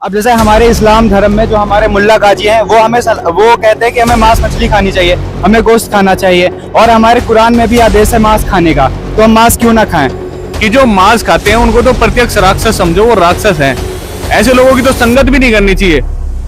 अब जैसे हमारे इस्लाम धर्म में जो हमारे मुल्ला काजी हैं वो कहते हैं कि हमें मांस मछली खानी चाहिए, हमें गोश्त खाना चाहिए, और हमारे कुरान में भी आदेश है मांस खाने का, तो हम मांस क्यों ना खाएं। कि जो मांस खाते हैं उनको तो प्रत्यक्ष राक्षस समझो, वो राक्षस हैं। ऐसे लोगों की तो संगत भी नहीं करनी चाहिए,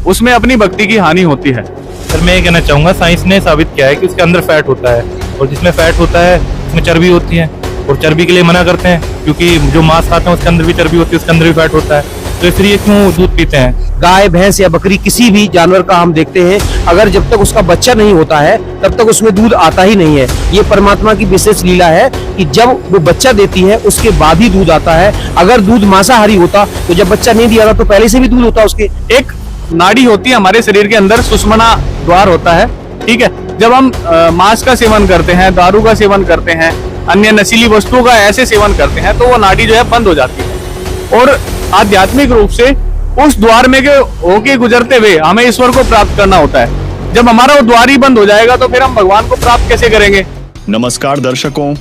उसमें अपनी भक्ति की हानि होती है। सर मैं ये कहना चाहूंगा, साइंस ने साबित किया है कि उसके अंदर फैट होता है, और जिसमें फैट होता है उसमें चर्बी होती है, और चर्बी के लिए मना करते हैं क्योंकि जो मांस खाते हैं उसके अंदर भी चर्बी होती है, उसके अंदर भी फैट होता है, तो इसलिए क्यों दूध पीते हैं। गाय भैंस या बकरी किसी भी जानवर का हम देखते हैं, अगर जब तक उसका बच्चा नहीं होता है तब तक उसमें दूध आता ही नहीं है। ये परमात्मा की विशेष लीला है कि जब वो बच्चा देती है उसके बाद ही दूध आता है। अगर दूध मांसाहारी होता तो जब बच्चा नहीं दिया था तो पहले से भी दूध होता उसके। एक नाड़ी होती है हमारे शरीर के अंदर, सुषुम्ना द्वार होता है, ठीक है। जब हम मांस का सेवन करते हैं, दारू का सेवन करते हैं, अन्य नशीली वस्तुओं का ऐसे सेवन करते हैं, तो वो नाड़ी जो है बंद हो जाती है, और आध्यात्मिक रूप से उस द्वार में के होके गुजरते हुए हमें ईश्वर को प्राप्त करना होता है। जब हमारा वो द्वार ही बंद हो जाएगा तो फिर हम भगवान को प्राप्त कैसे करेंगे। नमस्कार दर्शकों,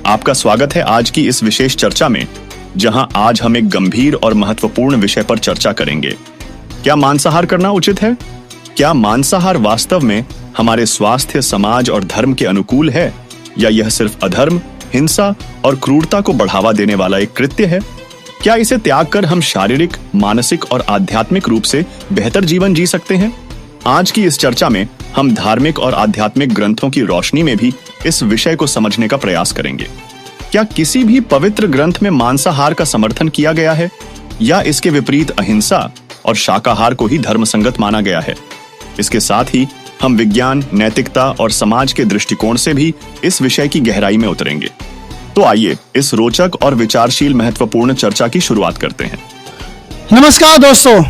आपका स्वागत है आज की इस विशेष चर्चा में, जहां आज हम एक गंभीर और महत्वपूर्ण विषय पर चर्चा करेंगे। क्या मांसाहार करना उचित है? क्या मांसाहार वास्तव में हमारे स्वास्थ्य, समाज और धर्म के अनुकूल है, या यह सिर्फ अधर्म, हिंसा और क्रूरता को बढ़ावा देने वाला एक कृत्य है? क्या इसे त्याग कर हम शारीरिक, मानसिक और आध्यात्मिक रूप से बेहतर जीवन जी सकते हैं? आज की इस चर्चा में हम धार्मिक और आध्यात्मिक ग्रंथों की रोशनी में भी इस विषय को समझने का प्रयास करेंगे। क्या किसी भी पवित्र ग्रंथ में मांसाहार का समर्थन किया गया है, या इसके विपरीत अहिंसा और शाकाहार को ही धर्मसंगत माना गया है? इसके साथ ही हम विज्ञान, नैतिकता और समाज के दृष्टिकोण से भी इस विषय की गहराई में उतरेंगे। तो आइए इस रोचक और विचारशील महत्वपूर्ण चर्चा की शुरुआत करते हैं। नमस्कार दोस्तों,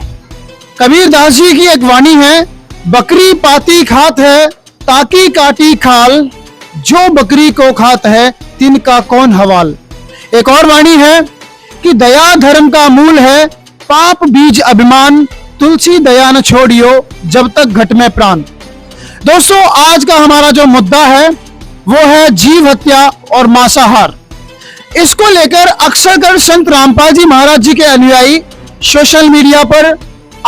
कबीर दास जी की एक वाणी है, बकरी पाती खात है ताकि काटी खाल, जो बकरी को खात है तिनका कौन हवाल। एक और वाणी है कि दया धर्म का मूल है, पाप बीज अभिमान, तुलसी दया न छोड़ियो जब तक घट में प्राण। दोस्तों, आज का हमारा जो मुद्दा है वो है जीव हत्या और मांसाहार। इसको लेकर अक्सर कर संत रामपाल जी महाराज जी के अनुयायी सोशल मीडिया पर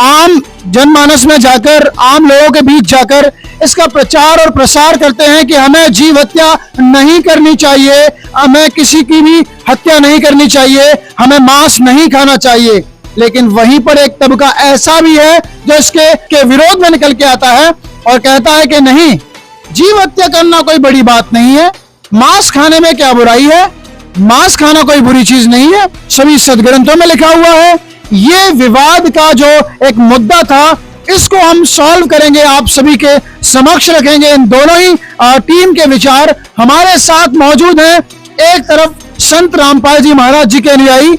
आम जनमानस में जाकर, आम लोगों के बीच जाकर इसका प्रचार और प्रसार करते हैं कि हमें जीव हत्या नहीं करनी चाहिए, हमें किसी की भी हत्या नहीं करनी चाहिए, हमें मांस नहीं खाना चाहिए। लेकिन वहीं पर एक तबका ऐसा भी है जो इसके विरोध में निकल के आता है और कहता है कि नहीं, जीव हत्या करना कोई बड़ी बात नहीं है, मांस खाने में क्या बुराई है, मांस खाना कोई बुरी चीज नहीं है, सभी सदग्रंथों में लिखा हुआ है। ये विवाद का जो एक मुद्दा था, इसको हम सॉल्व करेंगे, आप सभी के समक्ष रखेंगे इन दोनों ही टीम के विचार। हमारे साथ मौजूद हैं एक तरफ संत रामपाल जी महाराज जी के अनुयायी,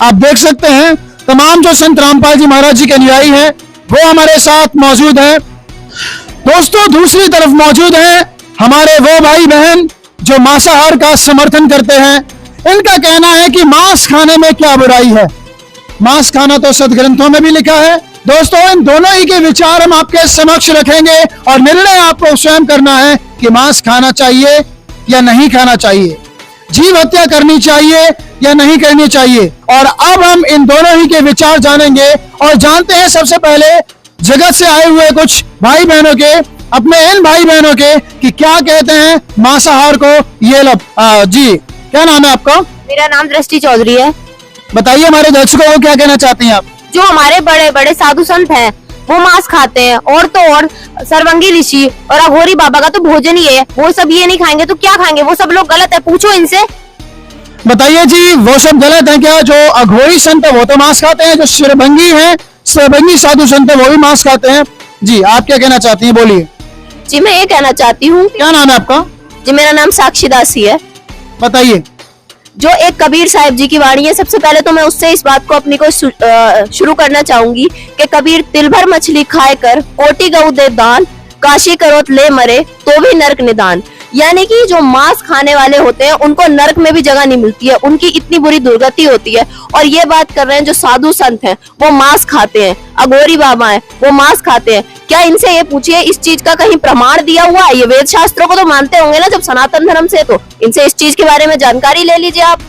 आप देख सकते हैं तमाम जो संत रामपाल जी महाराज जी के अनुयायी हैं वो हमारे साथ मौजूद हैं। दोस्तों, दूसरी तरफ मौजूद हैं हमारे वो भाई बहन जो मांसाहार का समर्थन करते हैं। इनका कहना है कि मांस खाने में क्या बुराई है, मांस खाना तो सदग्रंथों में भी लिखा है। दोस्तों, इन दोनों ही के विचार हम आपके समक्ष रखेंगे और निर्णय आपको स्वयं करना है कि मांस खाना चाहिए या नहीं खाना चाहिए, जीव हत्या करनी चाहिए या नहीं करनी चाहिए। और अब हम इन दोनों ही के विचार जानेंगे और जानते हैं सबसे पहले जगत से आए हुए कुछ भाई बहनों के, अपने इन भाई बहनों के, कि क्या कहते हैं मांसाहार को ये लोग। जी, क्या नाम है आपका? मेरा नाम दृष्टि चौधरी है। बताइए हमारे दर्शकों को क्या कहना चाहती हैं आप? जो हमारे बड़े बड़े साधु संत हैं वो मांस खाते हैं, और तो और सर्वंगी ऋषि और अघोरी बाबा का तो भोजन ही है, वो सब ये नहीं खाएंगे तो क्या खाएंगे? वो सब लोग गलत है, पूछो इनसे। बताइए जी, वो सब गलत है क्या? जो अघोरी संत है वो तो मांस खाते हैं, जो शिरभंगी है, शिरभंगी साधु संत है वो भी मांस खाते हैं। जी, आप क्या कहना चाहती हैं, बोलिए। जी, मैं ये कहना चाहती हूँ। क्या नाम है आपका? जी, मेरा नाम साक्षी दासी है। बताइए। जो एक कबीर साहिब जी की वाणी है, सबसे पहले तो मैं उससे इस बात को अपनी को शुरू करना चाहूंगी कि कबीर तिल भर मछली खाए कर कोटि गऊ दे दान, काशी करोत ले मरे तो भी नरक निदान। यानी कि जो मांस खाने वाले होते हैं उनको नरक में भी जगह नहीं मिलती है, उनकी इतनी बुरी दुर्गति होती है। और ये बात कर रहे हैं जो साधु संत हैं वो मांस खाते हैं, अघोरी बाबा हैं वो मांस खाते हैं। क्या इनसे ये पूछिए इस चीज का कहीं प्रमाण दिया हुआ है? ये वेद शास्त्रों को तो मानते होंगे ना जब सनातन धर्म से, तो इनसे इस चीज के बारे में जानकारी ले लीजिए आप।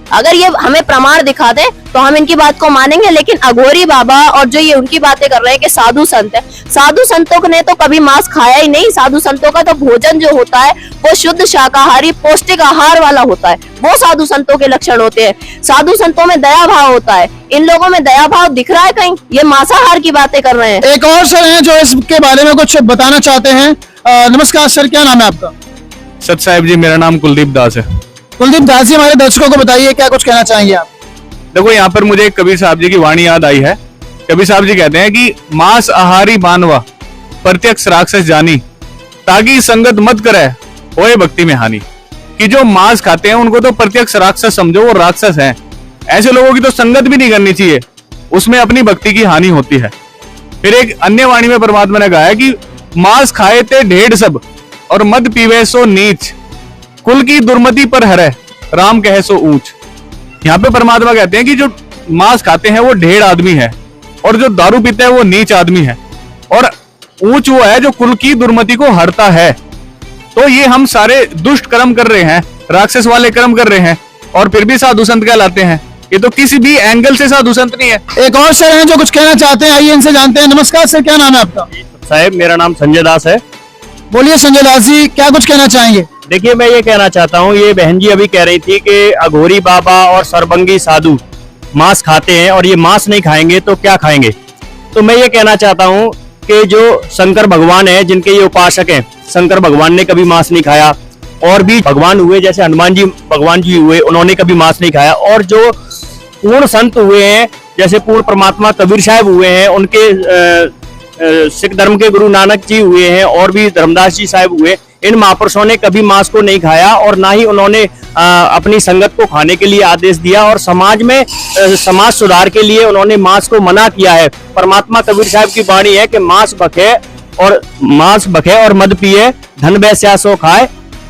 अगर ये हमें प्रमाण दिखा दे तो हम इनकी बात को मानेंगे। लेकिन अघोरी बाबा और जो ये उनकी बातें कर रहे हैं कि साधु संत है, साधु संतों ने तो कभी मांस खाया ही नहीं। साधु संतों का तो भोजन जो होता है वो शुद्ध शाकाहारी पौष्टिक आहार वाला होता है, वो साधु संतों के लक्षण होते हैं। साधु संतों में दया भाव होता है, इन लोगों में दया भाव दिख रहा है कहीं? ये मांसाहार की बातें कर रहे हैं। एक और सर हैं जो इसके बारे में कुछ बताना चाहते हैं। नमस्कार सर, क्या नाम है आपका? सत साहिब जी, मेरा नाम कुलदीप दास है। कुलदीप दास जी, हमारे दर्शकों को बताइए क्या कुछ कहना चाहेंगे आप? देखो, यहाँ पर मुझे कबीर साहब जी की वाणी याद आई है। कबीर साहब जी कहते हैं कि मांस आहारी मानवा प्रत्यक्ष राक्षस जानी, ताकि संगत मत करे होए भक्ति में हानि। कि जो मांस खाते हैं उनको तो प्रत्यक्ष राक्षस समझो, वो राक्षस हैं। ऐसे लोगों की तो संगत भी नहीं करनी चाहिए, उसमें अपनी भक्ति की हानि होती है। फिर एक अन्य वाणी में परमात्मा ने कहा है कि मांस खाए थे ढेर सब और मद पीवे सो नीच, कुल की दुर्मति पर हरे राम कहे सो ऊंच। यहाँ पे परमात्मा कहते हैं कि जो मांस खाते हैं वो ढेर आदमी है और जो दारू पीता है वो नीच आदमी है, और ऊंच वो है जो कुल की दुर्मति को हरता है। तो ये हम सारे दुष्ट कर्म कर रहे हैं, राक्षस वाले कर्म कर रहे हैं, और फिर भी साधु संत कहलाते हैं। ये तो किसी भी एंगल से साधु संत नहीं है। एक और सर हैं जो कुछ कहना चाहते हैं, आइए इनसे जानते हैं। नमस्कार सर, क्या नाम है आपका? साहब, मेरा नाम संजय दास है। बोलिए संजय दास जी, क्या कुछ कहना चाहेंगे? देखिए, मैं ये कहना चाहता हूँ, ये बहन जी अभी कह रही थी कि अघोरी बाबा और सरबंगी साधु मांस खाते हैं और ये मांस नहीं खाएंगे तो क्या खाएंगे। तो मैं ये कहना चाहता हूँ कि जो शंकर भगवान है, जिनके ये उपासक हैं, शंकर भगवान ने कभी मांस नहीं खाया, और भी भगवान हुए जैसे हनुमान जी भगवान जी हुए, उन्होंने कभी मांस नहीं खाया। और जो पूर्ण संत हुए हैं, जैसे पूर्ण परमात्मा कबीर साहब हुए हैं, उनके सिख धर्म के गुरु नानक जी हुए हैं, और भी धर्मदास जी साहब हुए, इन महापुरुषों ने कभी मांस को नहीं खाया और ना ही उन्होंने अपनी संगत को खाने के लिए आदेश दिया, और समाज में समाज सुधार के लिए उन्होंने मांस को मना किया है। परमात्मा कबीर साहब की वाणी है कि मांस बखे और मद पिए, धन बैस्या सो खाए,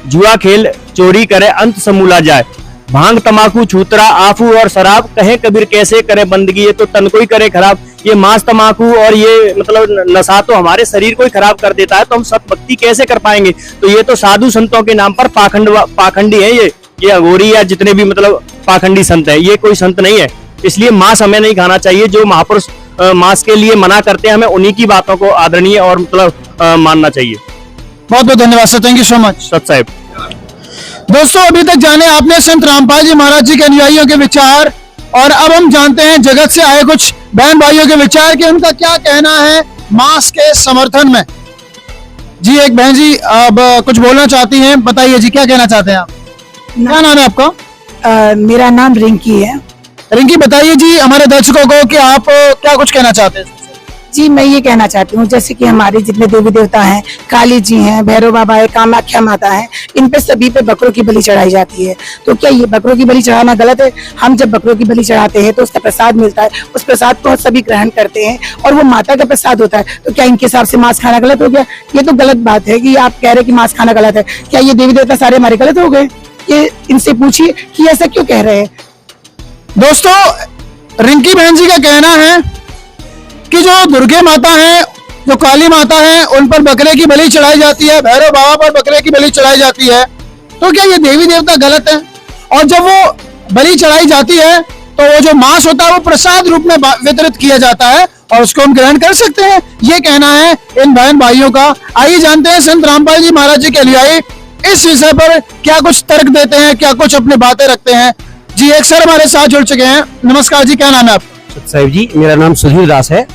जुआ खेल चोरी करे, अंत समूला जाए। भांग तमाकू छूतरा आफू और शराब, कहे कबीर कैसे करे बंदगी, ये तो तन को ही करे खराब। ये मांस तमाकू और ये मतलब नशा तो हमारे शरीर को ही खराब कर देता है, तो हम सत भक्ति कैसे कर पाएंगे। तो ये तो साधु संतों के नाम पर पाखंडी है, ये अघोरी या जितने भी मतलब पाखंडी संत है, ये कोई संत नहीं है। इसलिए मांस हमें नहीं खाना चाहिए। जो महापुरुष मांस के लिए मना करते हैं, हमें उन्हीं की बातों को आदरणीय और मतलब मानना चाहिए। बहुत बहुत धन्यवाद sir, thank you so much. सत साहब। दोस्तों, अभी तक जाने आपने संत रामपाल जी महाराज जी के अनुयायियों के विचार, और अब हम जानते हैं जगत से आए कुछ बहन भाइयों के विचार कि उनका क्या कहना है मांस के समर्थन में। जी, एक बहन जी अब कुछ बोलना चाहती हैं, बताइए जी, क्या कहना चाहते हैं आप? क्या नाम है आपका? मेरा नाम रिंकी है। रिंकी, बताइए जी हमारे दर्शकों को कि आप क्या कुछ कहना चाहते हैं। जी, मैं ये कहना चाहती हूँ, जैसे कि हमारे जितने देवी देवता हैं, काली जी हैं, भैरव बाबा है, कामाख्या माता है, इन पे सभी पे बकरों की बलि चढ़ाई जाती है। तो क्या ये बकरों की बलि चढ़ाना गलत है? हम जब बकरों की बलि चढ़ाते हैं तो उसका प्रसाद मिलता है, उस प्रसाद को सभी ग्रहण करते हैं और वो माता का प्रसाद होता है। तो क्या इनके हिसाब से मांस खाना गलत हो गया? ये तो गलत बात है कि आप कह रहे हैं कि मांस खाना गलत है। क्या ये देवी देवता सारे हमारे गलत हो गए? ये इनसे पूछिए कि ऐसा क्यों कह रहे हैं। दोस्तों, रिंकी बहन जी का कहना है कि जो दुर्गे माता है, जो काली माता है, उन पर बकरे की बलि चढ़ाई जाती है, भैरव बाबा पर बकरे की बलि चढ़ाई जाती है। तो क्या ये देवी देवता गलत है? और जब वो बलि चढ़ाई जाती है तो वो जो मांस होता है वो प्रसाद रूप में वितरित किया जाता है और उसको हम ग्रहण कर सकते हैं, ये कहना है इन बहन भाइयों का। आइए जानते हैं संत रामपाल जी महाराज जी के अनुयायी इस विषय पर क्या कुछ तर्क देते हैं, क्या कुछ अपनी बातें रखते हैं। जी, एक सर हमारे साथ जुड़ चुके हैं। नमस्कार जी, क्या नाम है आपका? साहिब जी, मेरा नाम सुधीर दास है।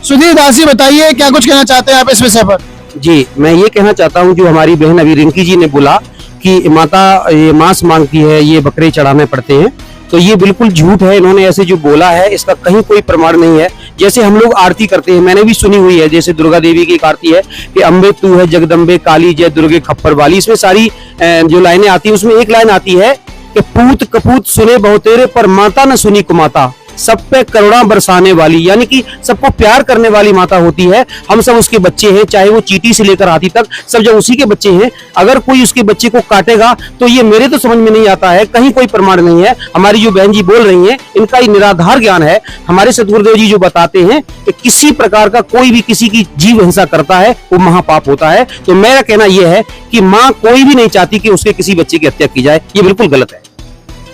सुधीर दास जी, बताइए क्या कुछ कहना चाहते हैं आप इस विषय पर। जी, मैं ये कहना चाहता हूँ, जो हमारी बहन अभी रिंकी जी ने बोला कि माता ये मांस मांगती है, ये बकरे चढ़ाने पड़ते हैं, तो ये बिल्कुल झूठ है। इन्होंने ऐसे जो बोला है इसका कहीं कोई प्रमाण नहीं है। जैसे हम लोग आरती करते हैं, मैंने भी सुनी हुई है, जैसे दुर्गा देवी की एक आरती है कि अम्बे तू है जगदम्बे काली जय दुर्गे खप्पर वाली, इसमें सारी जो लाइनें आती है उसमें एक लाइन आती है कि पूत कपूत सुने बहुतेरे पर माता न सुनी कुमाता, सब पे करुणा बरसाने वाली, यानी कि सबको प्यार करने वाली माता होती है। हम सब उसके बच्चे हैं, चाहे वो चींटी से लेकर हाथी तक सब जब उसी के बच्चे हैं। अगर कोई उसके बच्चे को काटेगा तो ये मेरे तो समझ में नहीं आता है, कहीं कोई प्रमाण नहीं है। हमारी जो बहन जी बोल रही हैं इनका ये निराधार ज्ञान है। हमारे सतगुरुदेव जी जो बताते हैं कि किसी प्रकार का कोई भी किसी की जीव हिंसा करता है वो महापाप होता है। तो मेरा कहना यह है कि माँ कोई भी नहीं चाहती कि उसके किसी बच्चे की हत्या की जाए, ये बिल्कुल गलत है।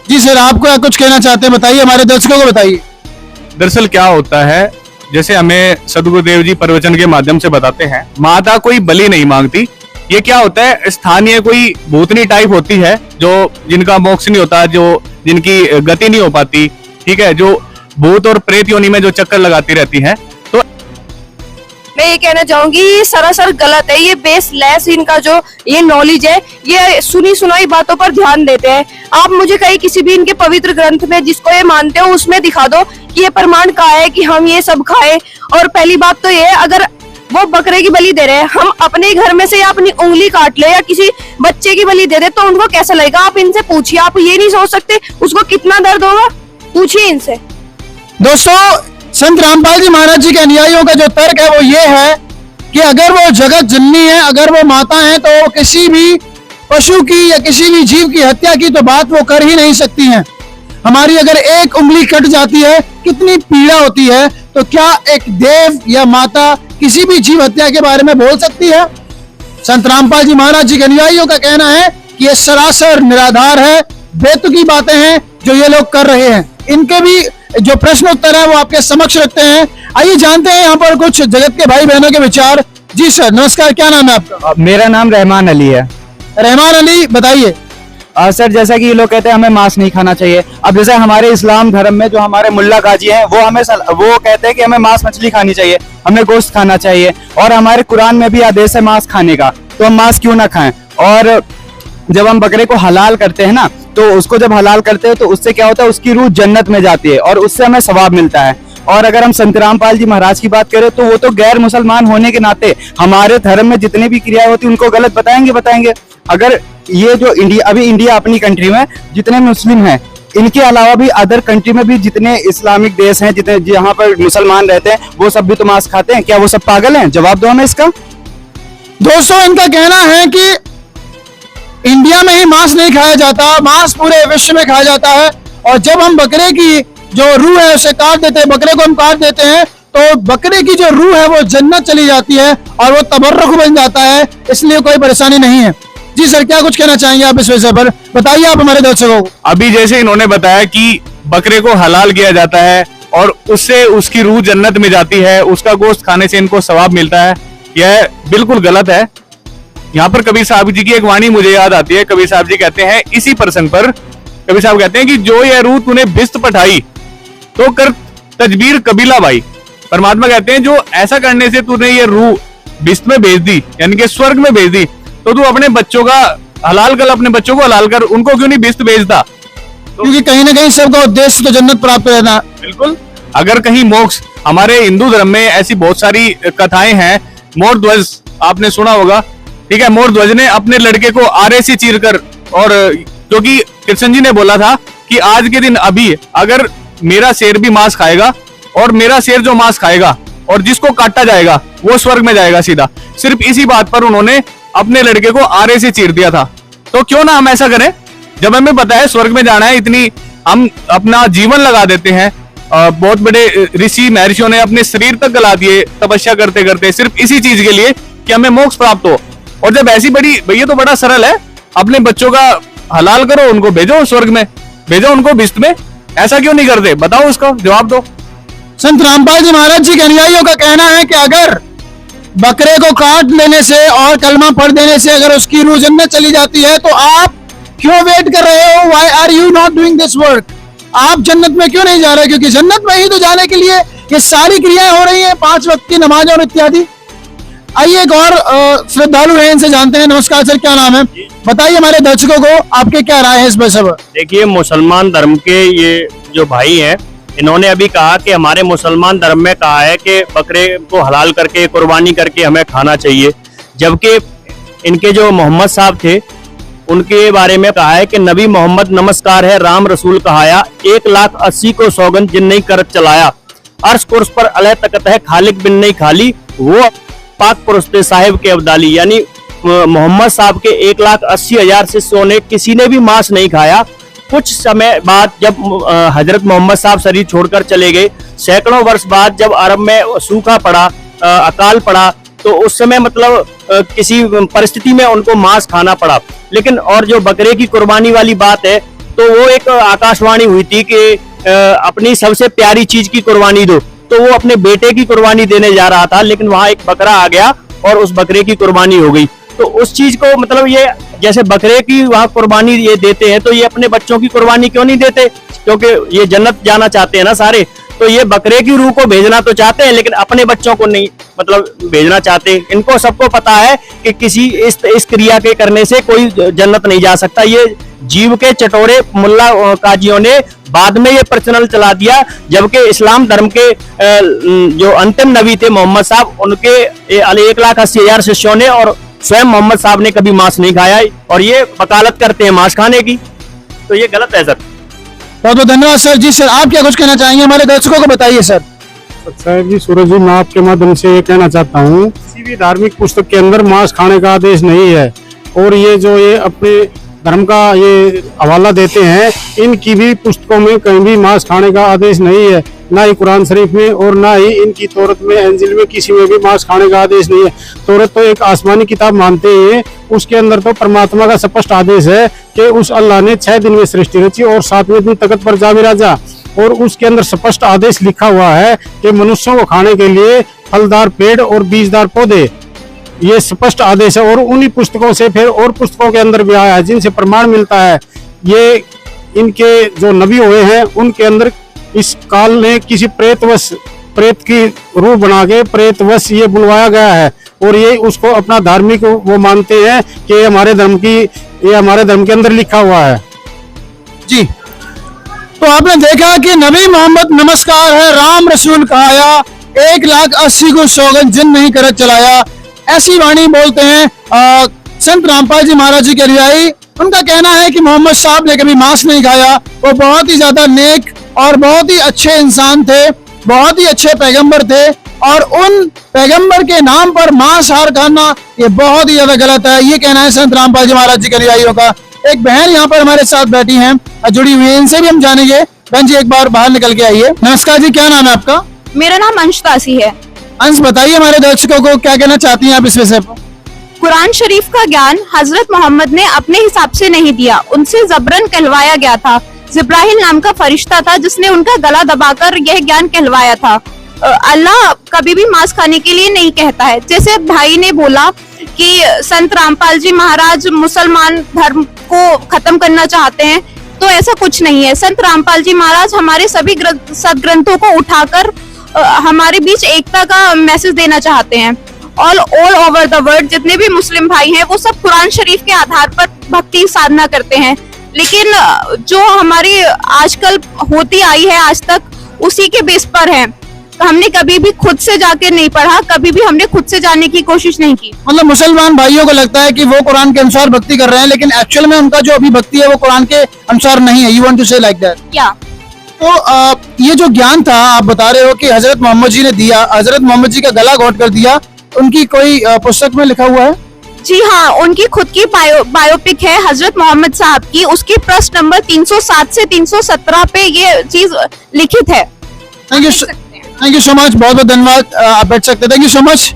जी सर, आप क्या कुछ कहना चाहते हैं, बताइए, हमारे दर्शकों को बताइए। दरअसल क्या होता है, जैसे हमें सदगुरुदेव जी प्रवचन के माध्यम से बताते हैं, माता कोई बलि नहीं मांगती। ये क्या होता है, स्थानीय कोई भूतनी टाइप होती है जो जिनका मोक्ष नहीं होता, जो जिनकी गति नहीं हो पाती, ठीक है, जो भूत और प्रेत योनि में जो चक्कर लगाती रहती है। तो मैं ये कहना चाहूंगी ये सरासर गलत है, ये बेसलेस इनका जो ये नॉलेज है, ये सुनी सुनाई बातों पर ध्यान देते हैं। आप मुझे कहीं किसी भी इनके पवित्र ग्रंथ में जिसको ये मानते हो उसमें दिखा दो कि ये प्रमाण कहाँ है कि हम ये सब खाएं। और पहली बात तो ये, अगर वो बकरे की बलि दे रहे हैं, हम अपने घर में से या अपनी उंगली काट ले या किसी बच्चे की बलि दे दे तो उनको कैसा लगेगा? आप इनसे पूछिए, आप ये नहीं सोच सकते उसको कितना दर्द होगा, पूछिए इनसे। दोस्तों, संत रामपाल जी महाराज जी के अनुयायियों का जो तर्क है वो ये है कि अगर वो जगत जननी है, अगर वो माता है, तो वो किसी भी पशु की या किसी भी जीव की हत्या की तो बात वो कर ही नहीं सकती हैं। हमारी अगर एक उंगली कट जाती है कितनी पीड़ा होती है, तो क्या एक देव या माता किसी भी जीव हत्या के बारे में बोल सकती है? संत रामपाल जी महाराज जी के अनुयायियों का कहना है कि ये सरासर निराधार है, बेतुकी बातें हैं जो ये लोग कर रहे हैं। इनके भी जो प्रश्न उत्तर है वो आपके समक्ष रखते हैं। आइए जानते हैं यहाँ पर कुछ जगत के भाई बहनों के विचार। जी सर, नमस्कार, क्या नाम है आपका? मेरा नाम रहमान अली है। रहमान अली, बताइए। सर, जैसा कि ये लोग कहते हैं हमें मांस नहीं खाना चाहिए। अब जैसे हमारे इस्लाम धर्म में जो हमारे मुल्ला काजी हैं वो कहते हैं कि हमें मांस मछली खानी चाहिए, हमें गोश्त खाना चाहिए, और हमारे कुरान में भी आदेश है मांस खाने का, तो हम मांस क्यों ना खाएं। और जब हम बकरे को हलाल करते हैं ना, तो उसको जब हलाल करते हैं तो उससे क्या होता है, उसकी रूह जन्नत में जाती है और उससे हमें सवाब मिलता है। और अगर हम संत रामपाल जी महाराज की बात करें तो वो तो गैर मुसलमान होने के नाते हमारे धर्म में जितनी भी क्रियाएं होती उनको गलत बताएंगे। अगर ये जो इंडिया अपनी कंट्री में जितने मुस्लिम हैं, इनके अलावा भी अदर कंट्री में भी जितने इस्लामिक देश हैं, जितने जहाँ पर मुसलमान रहते हैं, वो सब भी तो मांस खाते हैं। क्या वो सब पागल हैं? जवाब दो हमें इसका। दोस्तों, इनका कहना है कि इंडिया में ही मांस नहीं खाया जाता, मांस पूरे विश्व में खाया जाता है। और जब हम बकरे की जो रूह है उसे काट देते हैं, बकरे को हम काट देते हैं, तो बकरे की जो रूह है वो जन्नत चली जाती है और वो तबर्रुक बन जाता है, इसलिए कोई परेशानी नहीं है। जी सर, क्या कुछ कहना चाहेंगे आप इस विषय पर? बताइए आप हमारे दर्शकों को। अभी जैसे इन्होंने बताया कि बकरे को हलाल किया जाता है और उससे उसकी रूह जन्नत में जाती है, उसका गोश्त खाने से इनको सवाब मिलता है, यह बिल्कुल गलत है। यहाँ पर कबीर साहब जी की एक वाणी मुझे याद आती है। कबीर साहब जी कहते हैं इसी प्रसंग पर, कबीर साहब कहते हैं कि जो यह रूह तूने बिस्त पठाई तो कर तजबीर कबीला भाई। परमात्मा कहते हैं जो ऐसा करने से तूने ये रूह बिस्त में भेज दी, यानी कि स्वर्ग में भेज दी, तो तू अपने बच्चों का हलाल कर, अपने बच्चों को हलाल कर, उनको क्यों नहीं बिस्त भेजता? क्योंकि कहीं ना कहीं सबका उद्देश्य तो जन्नत प्राप्त करना। बिल्कुल, अगर कहीं मोक्ष, हमारे हिंदू धर्म में ऐसी बहुत सारी कथाएं हैं। मोर ध्वज आपने सुना होगा, ठीक है। मोर ध्वज ने अपने लड़के को आरे से चीर कर, और क्योंकि कृष्ण जी ने बोला था कि आज के दिन अभी अगर मेरा शेर भी मांस खाएगा और मेरा शेर जो मांस खाएगा और जिसको काटा जाएगा वो स्वर्ग में जाएगा सीधा। सिर्फ इसी बात पर उन्होंने अपने लड़के को आरे से चीर दिया था। तो क्यों ना हम ऐसा करें, जब हमें पता है स्वर्ग में जाना है, इतनी हम अपना जीवन लगा देते हैं। बहुत बड़े ऋषि महर्षियों ने अपने शरीर तक गला दिए तपस्या करते करते, सिर्फ इसी चीज के लिए कि हमें मोक्ष प्राप्त हो। और जब ऐसी बड़ी, भैया तो बड़ा सरल है, अपने बच्चों का हलाल करो, उनको भेजो स्वर्ग में, भेजो उनको बिस्त में। ऐसा क्यों नहीं करते, बताओ, उसका जवाब दो। संत रामपाल जी महाराज जी के अनुयायियों का कहना है कि अगर बकरे को काट लेने से और कलमा पढ़ देने से अगर उसकी रूह जन्नत चली जाती है, तो आप क्यों वेट कर रहे हो? Why are you not doing this work? आप जन्नत में क्यों नहीं जा रहे? क्योंकि जन्नत में ही तो जाने के लिए ये सारी क्रियाएं हो रही हैं, 5 वक्त की नमाज और इत्यादि। आइए एक और श्रद्धालु है, इनसे जानते हैं। नमस्कार सर, क्या नाम है? बताइए हमारे दर्शकों को आपके क्या राय है इस विषय पर। देखिए, मुसलमान धर्म के ये जो भाई हैं, इन्होंने अभी कहा कि हमारे मुसलमान धर्म में कहा है कि बकरे को हलाल करके, कुर्बानी करके हमें खाना चाहिए, जबकि इनके जो मोहम्मद साहब थे उनके बारे में कहा है कि नबी मोहम्मद नमस्कार है, राम रसूल कहाया, 1,80,000 को सौगंध जिन नहीं करत चलाया, अर्श कुर्स पर अलह तकत है, खालिक बिन नहीं खाली, वो पाक पुरुस्ते साहिब के अब्दाली। यानी मोहम्मद साहब के 1,80,000 शिष्यों ने किसी ने भी मांस नहीं खाया। कुछ समय बाद जब हजरत मोहम्मद साहब शरीर छोड़कर चले गए, सैकड़ों वर्ष बाद जब अरब में सूखा पड़ा, अकाल पड़ा, तो उस समय मतलब किसी परिस्थिति में उनको मांस खाना पड़ा। लेकिन और जो बकरे की कुर्बानी वाली बात है, तो वो एक आकाशवाणी हुई थी कि अपनी सबसे प्यारी चीज की कुर्बानी दो, तो वो अपने बेटे की कुर्बानी देने जा रहा था, लेकिन वहां एक बकरा आ गया और उस बकरे की कुर्बानी हो गई। तो उस चीज को मतलब ये जैसे बकरे की वहां कुर्बानी ये देते हैं, तो ये अपने बच्चों की कुर्बानी क्यों नहीं देते? क्योंकि ये जन्नत जाना चाहते हैं ना सारे, तो ये बकरे की रूह को भेजना तो चाहते हैं, लेकिन अपने बच्चों को नहीं मतलब भेजना चाहते। इनको सबको पता है कि किसी इस क्रिया के करने से कोई जन्नत नहीं जा सकता। ये जीव के चटोरे मुल्ला काजियों ने बाद में ये प्रचलन चला दिया, जबकि इस्लाम धर्म के जो अंतिम नबी थे मोहम्मद साहब, उनके 1,80,000 शिष्यों ने और स्वयं मोहम्मद साहब ने कभी मांस नहीं खाया, और ये वकालत करते हैं मांस खाने की, तो ये गलत है सर। बहुत बहुत धन्यवाद सर। जी सर, आप क्या कुछ कहना चाहेंगे हमारे दर्शकों को बताइए सर। साहब जी, सूरज जी, मैं आपके माध्यम से ये कहना चाहता हूँ, किसी भी धार्मिक पुस्तक के अंदर मांस खाने का आदेश नहीं है, और ये जो ये अपने धर्म का ये हवाला देते हैं, इनकी भी पुस्तकों में कहीं भी मांस खाने का आदेश नहीं है, ना ही कुरान शरीफ में और ना ही इनकी तौरत में, इंजिल में, किसी में भी मांस खाने का आदेश नहीं है। तौरत तो एक आसमानी किताब मानते हैं, उसके अंदर तो परमात्मा का स्पष्ट आदेश है कि उस अल्लाह ने 6 दिन में सृष्टि रची और 7वें दिन तख्त पर जा विराजा, और उसके अंदर स्पष्ट आदेश लिखा हुआ है कि मनुष्यों को खाने के लिए फलदार पेड़ और बीजदार पौधे, ये स्पष्ट आदेश है। और उन्हीं पुस्तकों से फिर और पुस्तकों के अंदर भी आया है जिनसे प्रमाण मिलता है। ये इनके जो नबी हुए हैं उनके अंदर इस काल ने किसी प्रेत की रूह बना के प्रेतवश ये बुलवाया गया है, और ये उसको अपना धार्मिक वो मानते हैं कि ये हमारे धर्म के अंदर लिखा हुआ है। जी, तो आपने देखा कि नबी मोहम्मद नमस्कार है राम रसूल कहाया, 1,80,000 को सौगन जिन नहीं करत चलाया, ऐसी वाणी बोलते हैं संत रामपाल जी महाराज जी के अनुयायी। उनका कहना है कि मोहम्मद साहब ने कभी मांस नहीं खाया, वो बहुत ही ज्यादा नेक और बहुत ही अच्छे इंसान थे, बहुत ही अच्छे पैगंबर थे, और उन पैगंबर के नाम पर मांसाहार खाना ये बहुत ही ज्यादा गलत है, ये कहना है संत रामपाल जी महाराज जी के अनुयायियों का। एक बहन यहाँ पर हमारे साथ बैठी हैं, जुड़ी हुई है, इनसे भी हम जानेंगे। बहन जी, एक बार बाहर निकल के आइए। नमस्कार जी, क्या नाम है आपका? मेरा नाम अंशदासी है। अंश, बताइए हमारे दर्शकों को क्या कहना चाहती हैं आप इस विषय पर? कुरान शरीफ का ज्ञान हजरत मोहम्मद ने अपने हिसाब से नहीं दिया, उनसे जबरन कहलवाया गया था। जिब्राहिल नाम का फरिश्ता था जिसने उनका गला दबाकर यह ज्ञान कहलवाया था। अल्लाह कभी भी मांस खाने के लिए नहीं कहता है। जैसे भाई ने बोला कि संत रामपाल जी महाराज मुसलमान धर्म को खत्म करना चाहते हैं, तो ऐसा कुछ नहीं है। संत रामपाल जी महाराज हमारे सभी सदग्रंथों को उठाकर हमारे बीच एकता का मैसेज देना चाहते हैं। ऑल ओवर द वर्ल्ड जितने भी मुस्लिम भाई हैं वो सब कुरान शरीफ के आधार पर भक्ति साधना करते हैं, लेकिन जो हमारी आजकल होती आई है आज तक उसी के बेस पर है। हमने कभी भी खुद से जाके नहीं पढ़ा, कभी भी हमने खुद से जानने की कोशिश नहीं की। मतलब मुसलमान भाइयों को लगता है कि वो कुरान के अनुसार भक्ति कर रहे हैं, लेकिन एक्चुअल में उनका जो अभी भक्ति है वो कुरान के अनुसार नहीं है। यू वांट टू से लाइक दैट? क्या तो ये जो ज्ञान था आप बता रहे हो कि हजरत मोहम्मद जी ने दिया, हजरत मोहम्मद जी का गला घोट कर दिया, उनकी कोई पुस्तक में लिखा हुआ है? जी हाँ, उनकी खुद की बायोपिक है हजरत मोहम्मद साहब की, उसकी पृष्ठ नंबर 307 से 317 पे ये चीज लिखित है। थैंक यू सो मच, बहुत बहुत धन्यवाद। आप बैठ सकते हैं। Thank you so much.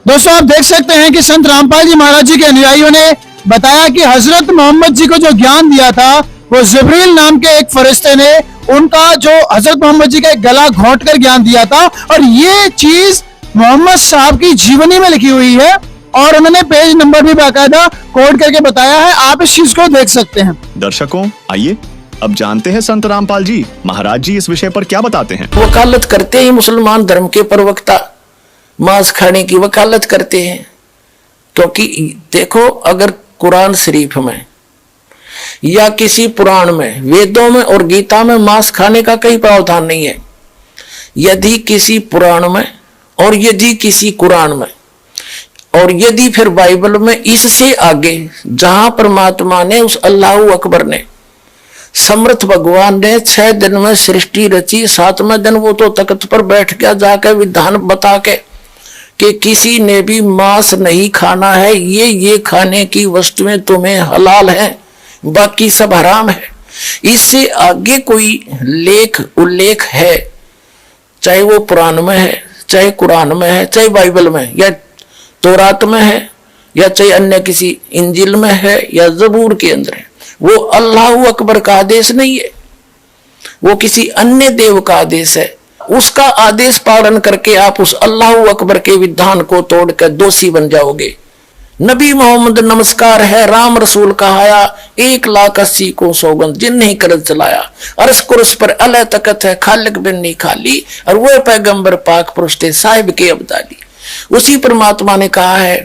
दोस्तों आप देख सकते हैं कि संत रामपाल जी महाराज जी के अनुयायियों ने बताया कि हजरत मोहम्मद जी को जो ज्ञान दिया था वो जिब्रील नाम के एक फरिश्ते ने उनका जो हजरत मोहम्मद जी का गला घोंट कर ज्ञान दिया था, और ये चीज मोहम्मद साहब की जीवनी में लिखी हुई है, और उन्होंने पेज नंबर भी बाकायदा कोड करके बताया है। आप इस चीज को देख सकते हैं। दर्शकों, आइए अब जानते हैं संत रामपाल जी महाराज जी इस विषय पर क्या बताते हैं। वकालत करते ही मुसलमान धर्म के प्रवक्ता मांस खाने की वकालत करते हैं, क्योंकि देखो अगर कुरान शरीफ में या किसी पुराण में, वेदों में और गीता में मांस खाने का कोई प्रावधान नहीं है। यदि किसी पुराण में और यदि किसी कुरान में और यदि फिर बाइबल में, इससे आगे जहां परमात्मा ने उस अल्लाह अकबर ने समर्थ भगवान ने 6 दिन में सृष्टि रची, 7वें दिन वो तो तख्त पर बैठ गया जाकर विधान बता के कि किसी ने भी मांस नहीं खाना है, ये खाने की वस्तुएं तुम्हें हलाल हैं, बाकी सब हराम है। इससे आगे कोई लेख उल्लेख है, चाहे वो पुराण में है, चाहे कुरान में है, चाहे बाइबल में या तौरात में है या चाहे अन्य किसी इंजिल में है या जबूर के अंदर है, वो अल्लाह अकबर का आदेश नहीं है, वो किसी अन्य देव का आदेश है। उसका आदेश पालन करके आप उस अल्लाह अकबर के विधान को तोड़कर दोषी बन जाओगे। नबी मोहम्मद नमस्कार है, राम रसूल कहाया, 1,80,000 को सौगंध जिन नहीं करत चलाया, अरस कुरस पर अल्लाह तकत है, खालिक बिन नहीं खाली, और वो पैगंबर पाक पुरुष थे साहिब के अब्दाली। उसी परमात्मा ने कहा है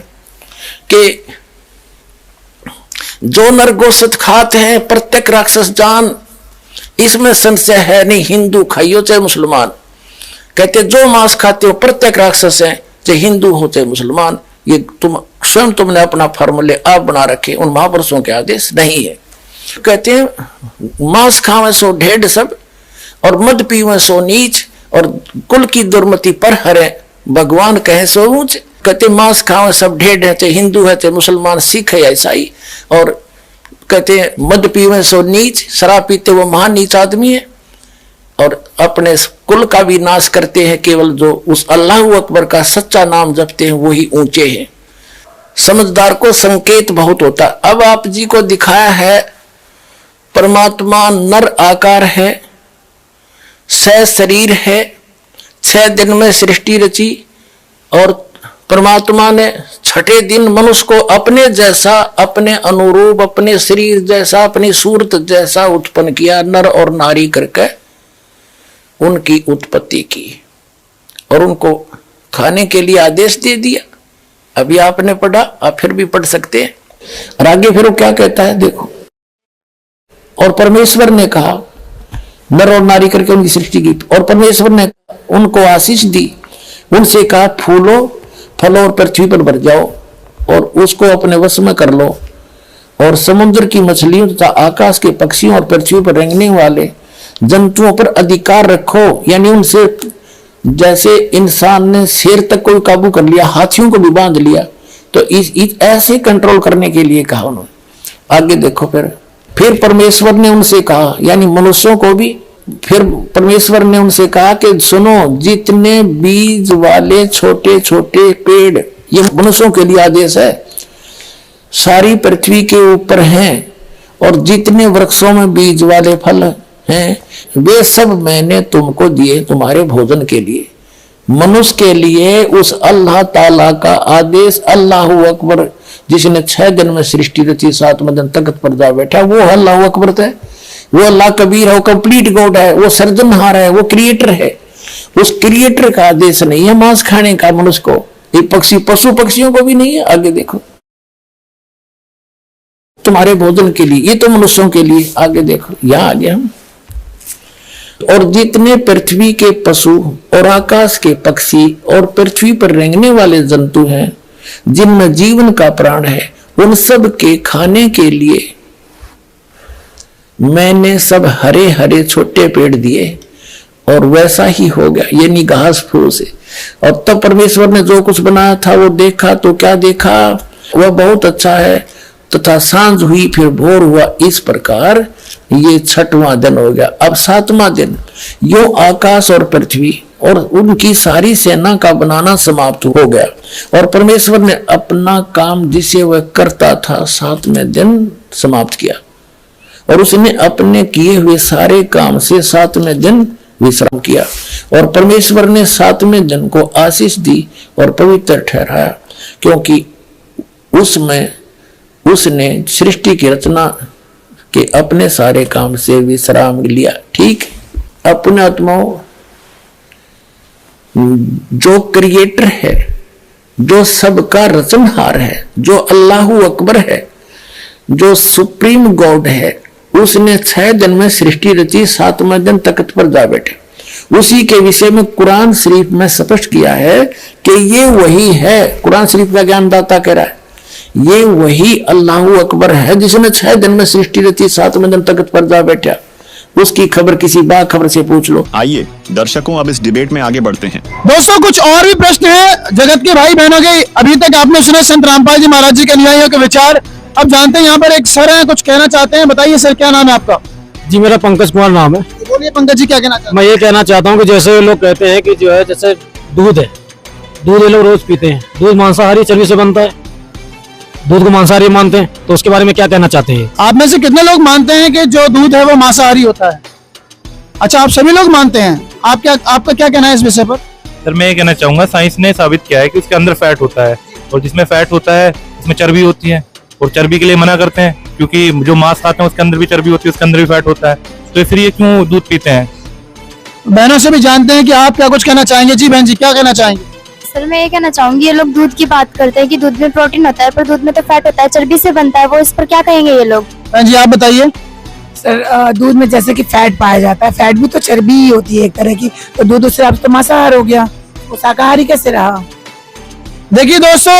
कि जो नर गोश्त खाते हैं प्रत्येक राक्षस जान, इसमें संशय है नहीं, हिंदू खाइयो चाहे मुसलमान। कहते जो मांस खाते हो प्रत्येक राक्षस है, चाहे हिंदू हो चाहे मुसलमान। ये तुमने अपना फॉर्मूले आप बना रखे, उन महापुरुषों के आदेश नहीं है। कहते हैं मांस खावे सो ढेड सब, और मद पीवे सो नीच, और कुल की दुर्मति पर हरे भगवान कहे सो ऊंच। कहते मांस खावे सब ढेड है, चाहे हिंदू है चाहे मुसलमान, सिख है या ईसाई। और कहते हैं मद पीवे सो नीच, शराब पीते वो महान नीच आदमी है, और अपने कुल का भी नाश करते हैं। केवल जो उस अल्लाह अकबर का सच्चा नाम जपते हैं वही ऊंचे हैं। समझदार को संकेत बहुत होता। अब आप जी को दिखाया है परमात्मा नर आकार है, 6 शरीर है, 6 दिन में सृष्टि रची, और परमात्मा ने 6ठे दिन मनुष्य को अपने जैसा, अपने अनुरूप, अपने शरीर जैसा, अपनी सूरत जैसा उत्पन्न किया, नर और नारी करके उनकी उत्पत्ति की, और उनको खाने के लिए आदेश दे दिया। अभी आपने पढ़ा, आप फिर भी पढ़ सकते हैं। और आगे फिर वो क्या कहता है देखो, और परमेश्वर ने कहा, नर और नारी करके उनकी सृष्टि की, और परमेश्वर ने उनको आशीष दी, उनसे कहा फूलो फलो और पृथ्वी पर भर जाओ, और उसको अपने वश में कर लो, और समुद्र की मछलियों तथा आकाश के पक्षियों और पृथ्वी पर रेंगने वाले जंतुओं पर अधिकार रखो। यानी उनसे जैसे इंसान ने शेर तक को काबू कर लिया, हाथियों को भी बांध लिया, तो ऐसे कंट्रोल करने के लिए कहा उन्होंने। आगे देखो फिर परमेश्वर ने उनसे कहा, यानी मनुष्यों को भी, फिर परमेश्वर ने उनसे कहा कि सुनो, जितने बीज वाले छोटे छोटे पेड़, ये मनुष्यों के लिए आदेश है, सारी पृथ्वी के ऊपर हैं, और जितने वृक्षों में बीज वाले फल हैं वे सब मैंने तुमको दिए तुम्हारे भोजन के लिए। मनुष्य के लिए उस अल्लाह ताला का आदेश, अल्लाह अकबर जिसने 6 दिन में सृष्टि रची, 7वें दिन तख्त पर जा बैठा, वो अल्लाह अकबर है, वो अल्लाह कबीर है, वो कंप्लीट गॉड है, वो सर्जनहार है, वो क्रिएटर है। उस क्रिएटर का आदेश नहीं है मांस खाने का मनुष्य को, ये पक्षी पशु पक्षियों को भी नहीं है। आगे देखो, तुम्हारे भोजन के लिए, ये तो मनुष्यों के लिए। आगे देखो, यहां आगे हम, और जितने पृथ्वी के पशु और आकाश के पक्षी और पृथ्वी पर रेंगने वाले जंतु हैं, जिनमें जीवन का प्राण है, उन सब के खाने के लिए मैंने सब हरे हरे छोटे पेड़ दिए, और वैसा ही हो गया, यानी घास फूस से। और तब परमेश्वर ने जो कुछ बनाया था वो देखा, तो क्या देखा, वह बहुत अच्छा है। तथा सांझ हुई फिर भोर हुआ, इस प्रकार ये 6वां दिन हो गया। अब 7वां दिन यो आकाश और पृथ्वी और उनकी सारी सेना का बनाना समाप्त हो गया, और परमेश्वर ने अपना काम जिसे वह करता था 7वें दिन समाप्त किया, और उसने अपने किए हुए सारे काम से 7वें दिन विश्राम किया। और परमेश्वर ने 7वें दिन को आशीष दी और पवित्र ठहराया, क्योंकि उसमें उसने सृष्टि की रचना के अपने सारे काम से विश्राम लिया। ठीक, अपने आत्माओं, जो क्रिएटर है, जो सबका रचनहार है, जो अल्लाह अकबर है, जो सुप्रीम गॉड है, उसने 6 दिन में सृष्टि रची, 7वें दिन तख्त पर जा बैठे। उसी के विषय में कुरान शरीफ में स्पष्ट किया है कि ये वही है। कुरान शरीफ का ज्ञानदाता कह रहा है ये वही अल्लाह अकबर है जिसने 6 दिन में सृष्टि रची, 7वें दिन तख्त पर जा बैठा। उसकी खबर किसी बाखबर से पूछ लो। आइए दर्शकों, अब इस डिबेट में आगे बढ़ते हैं। दोस्तों, कुछ और भी प्रश्न है जगत के भाई बहनों के। अभी तक आपने सुने संत रामपाल जी महाराज जी के अनुयायियों के विचार। अब जानते हैं, यहाँ पर एक सर है, कुछ कहना चाहते हैं। बताइए सर, क्या नाम है आपका? जी, मेरा पंकज कुमार नाम है। बोलिए पंकज जी, क्या कहना चाहते हैं? मैं ये कहना चाहता हूँ कि जैसे लोग कहते हैं कि जो है, जैसे दूध है, दूध ये लोग रोज पीते हैं, दूध मांसाहारी चर्बी से बनता है, दूध को मांसाहारी मानते हैं, तो उसके बारे में क्या कहना चाहते हैं? आप में से कितने लोग मानते हैं कि जो दूध है वो मांसाहारी होता है? अच्छा, आप सभी लोग मानते हैं। आपका क्या कहना है इस विषय पर? सर मैं ये कहना चाहूंगा, साइंस ने साबित किया है कि उसके अंदर फैट होता है, और जिसमें फैट होता है उसमें चर्बी होती है, और चर्बी के लिए मना करते हैं क्योंकि जो मांस खाते हैं उसके अंदर भी चर्बी होती है, उसके अंदर भी फैट होता है, तो फिर ये क्यों दूध पीते हैं? बहनों से भी जानते हैं कि आप क्या कुछ कहना चाहेंगे। जी बहन जी, क्या कहना चाहेंगे? सर मैं ये कहना चाहूंगी, ये लोग दूध की बात करते हैं कि दूध में प्रोटीन होता है, पर दूध में तो फैट होता है, चर्बी से बनता है वो, इस पर क्या कहेंगे ये लोग? बहन जी आप बताइए। सर दूध में जैसे कि फैट पाया जाता है, फैट भी तो चर्बी ही होती है एक तरह की, तो दूध उससे अब तो मांसाहार हो गया, वो शाकाहारी कैसे रहा? देखिए दोस्तों,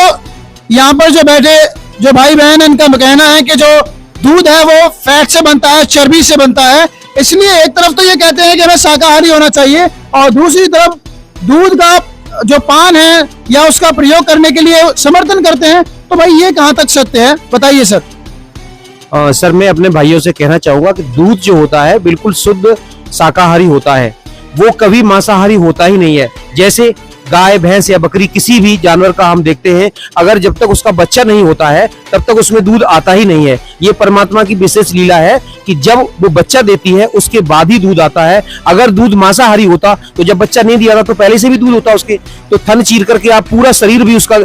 यहाँ पर जो बैठे जो भाई बहन, इनका कहना है कि जो दूध है वो फैट से बनता है, चर्बी से बनता है, इसलिए एक तरफ तो ये कहते हैं कि हमें शाकाहारी होना चाहिए, और दूसरी तरफ दूध का जो पान है या उसका प्रयोग करने के लिए समर्थन करते हैं। तो भाई ये कहाँ तक सत्य है, बताइए सर। सर मैं अपने भाइयों से कहना चाहूंगा कि दूध जो होता है बिल्कुल शुद्ध शाकाहारी होता है, वो कभी मांसाहारी होता ही नहीं है। जैसे गाय, भैंस या बकरी, किसी भी जानवर का हम देखते हैं, अगर जब तक उसका बच्चा नहीं होता है तब तक उसमें दूध आता ही नहीं है। ये परमात्मा की विशेष लीला है कि जब वो बच्चा देती है उसके बाद ही दूध आता है। अगर दूध मांसाहारी होता तो जब बच्चा नहीं दिया था तो पहले से भी दूध होता उसके, तो थन चीर करके आप पूरा शरीर भी उसका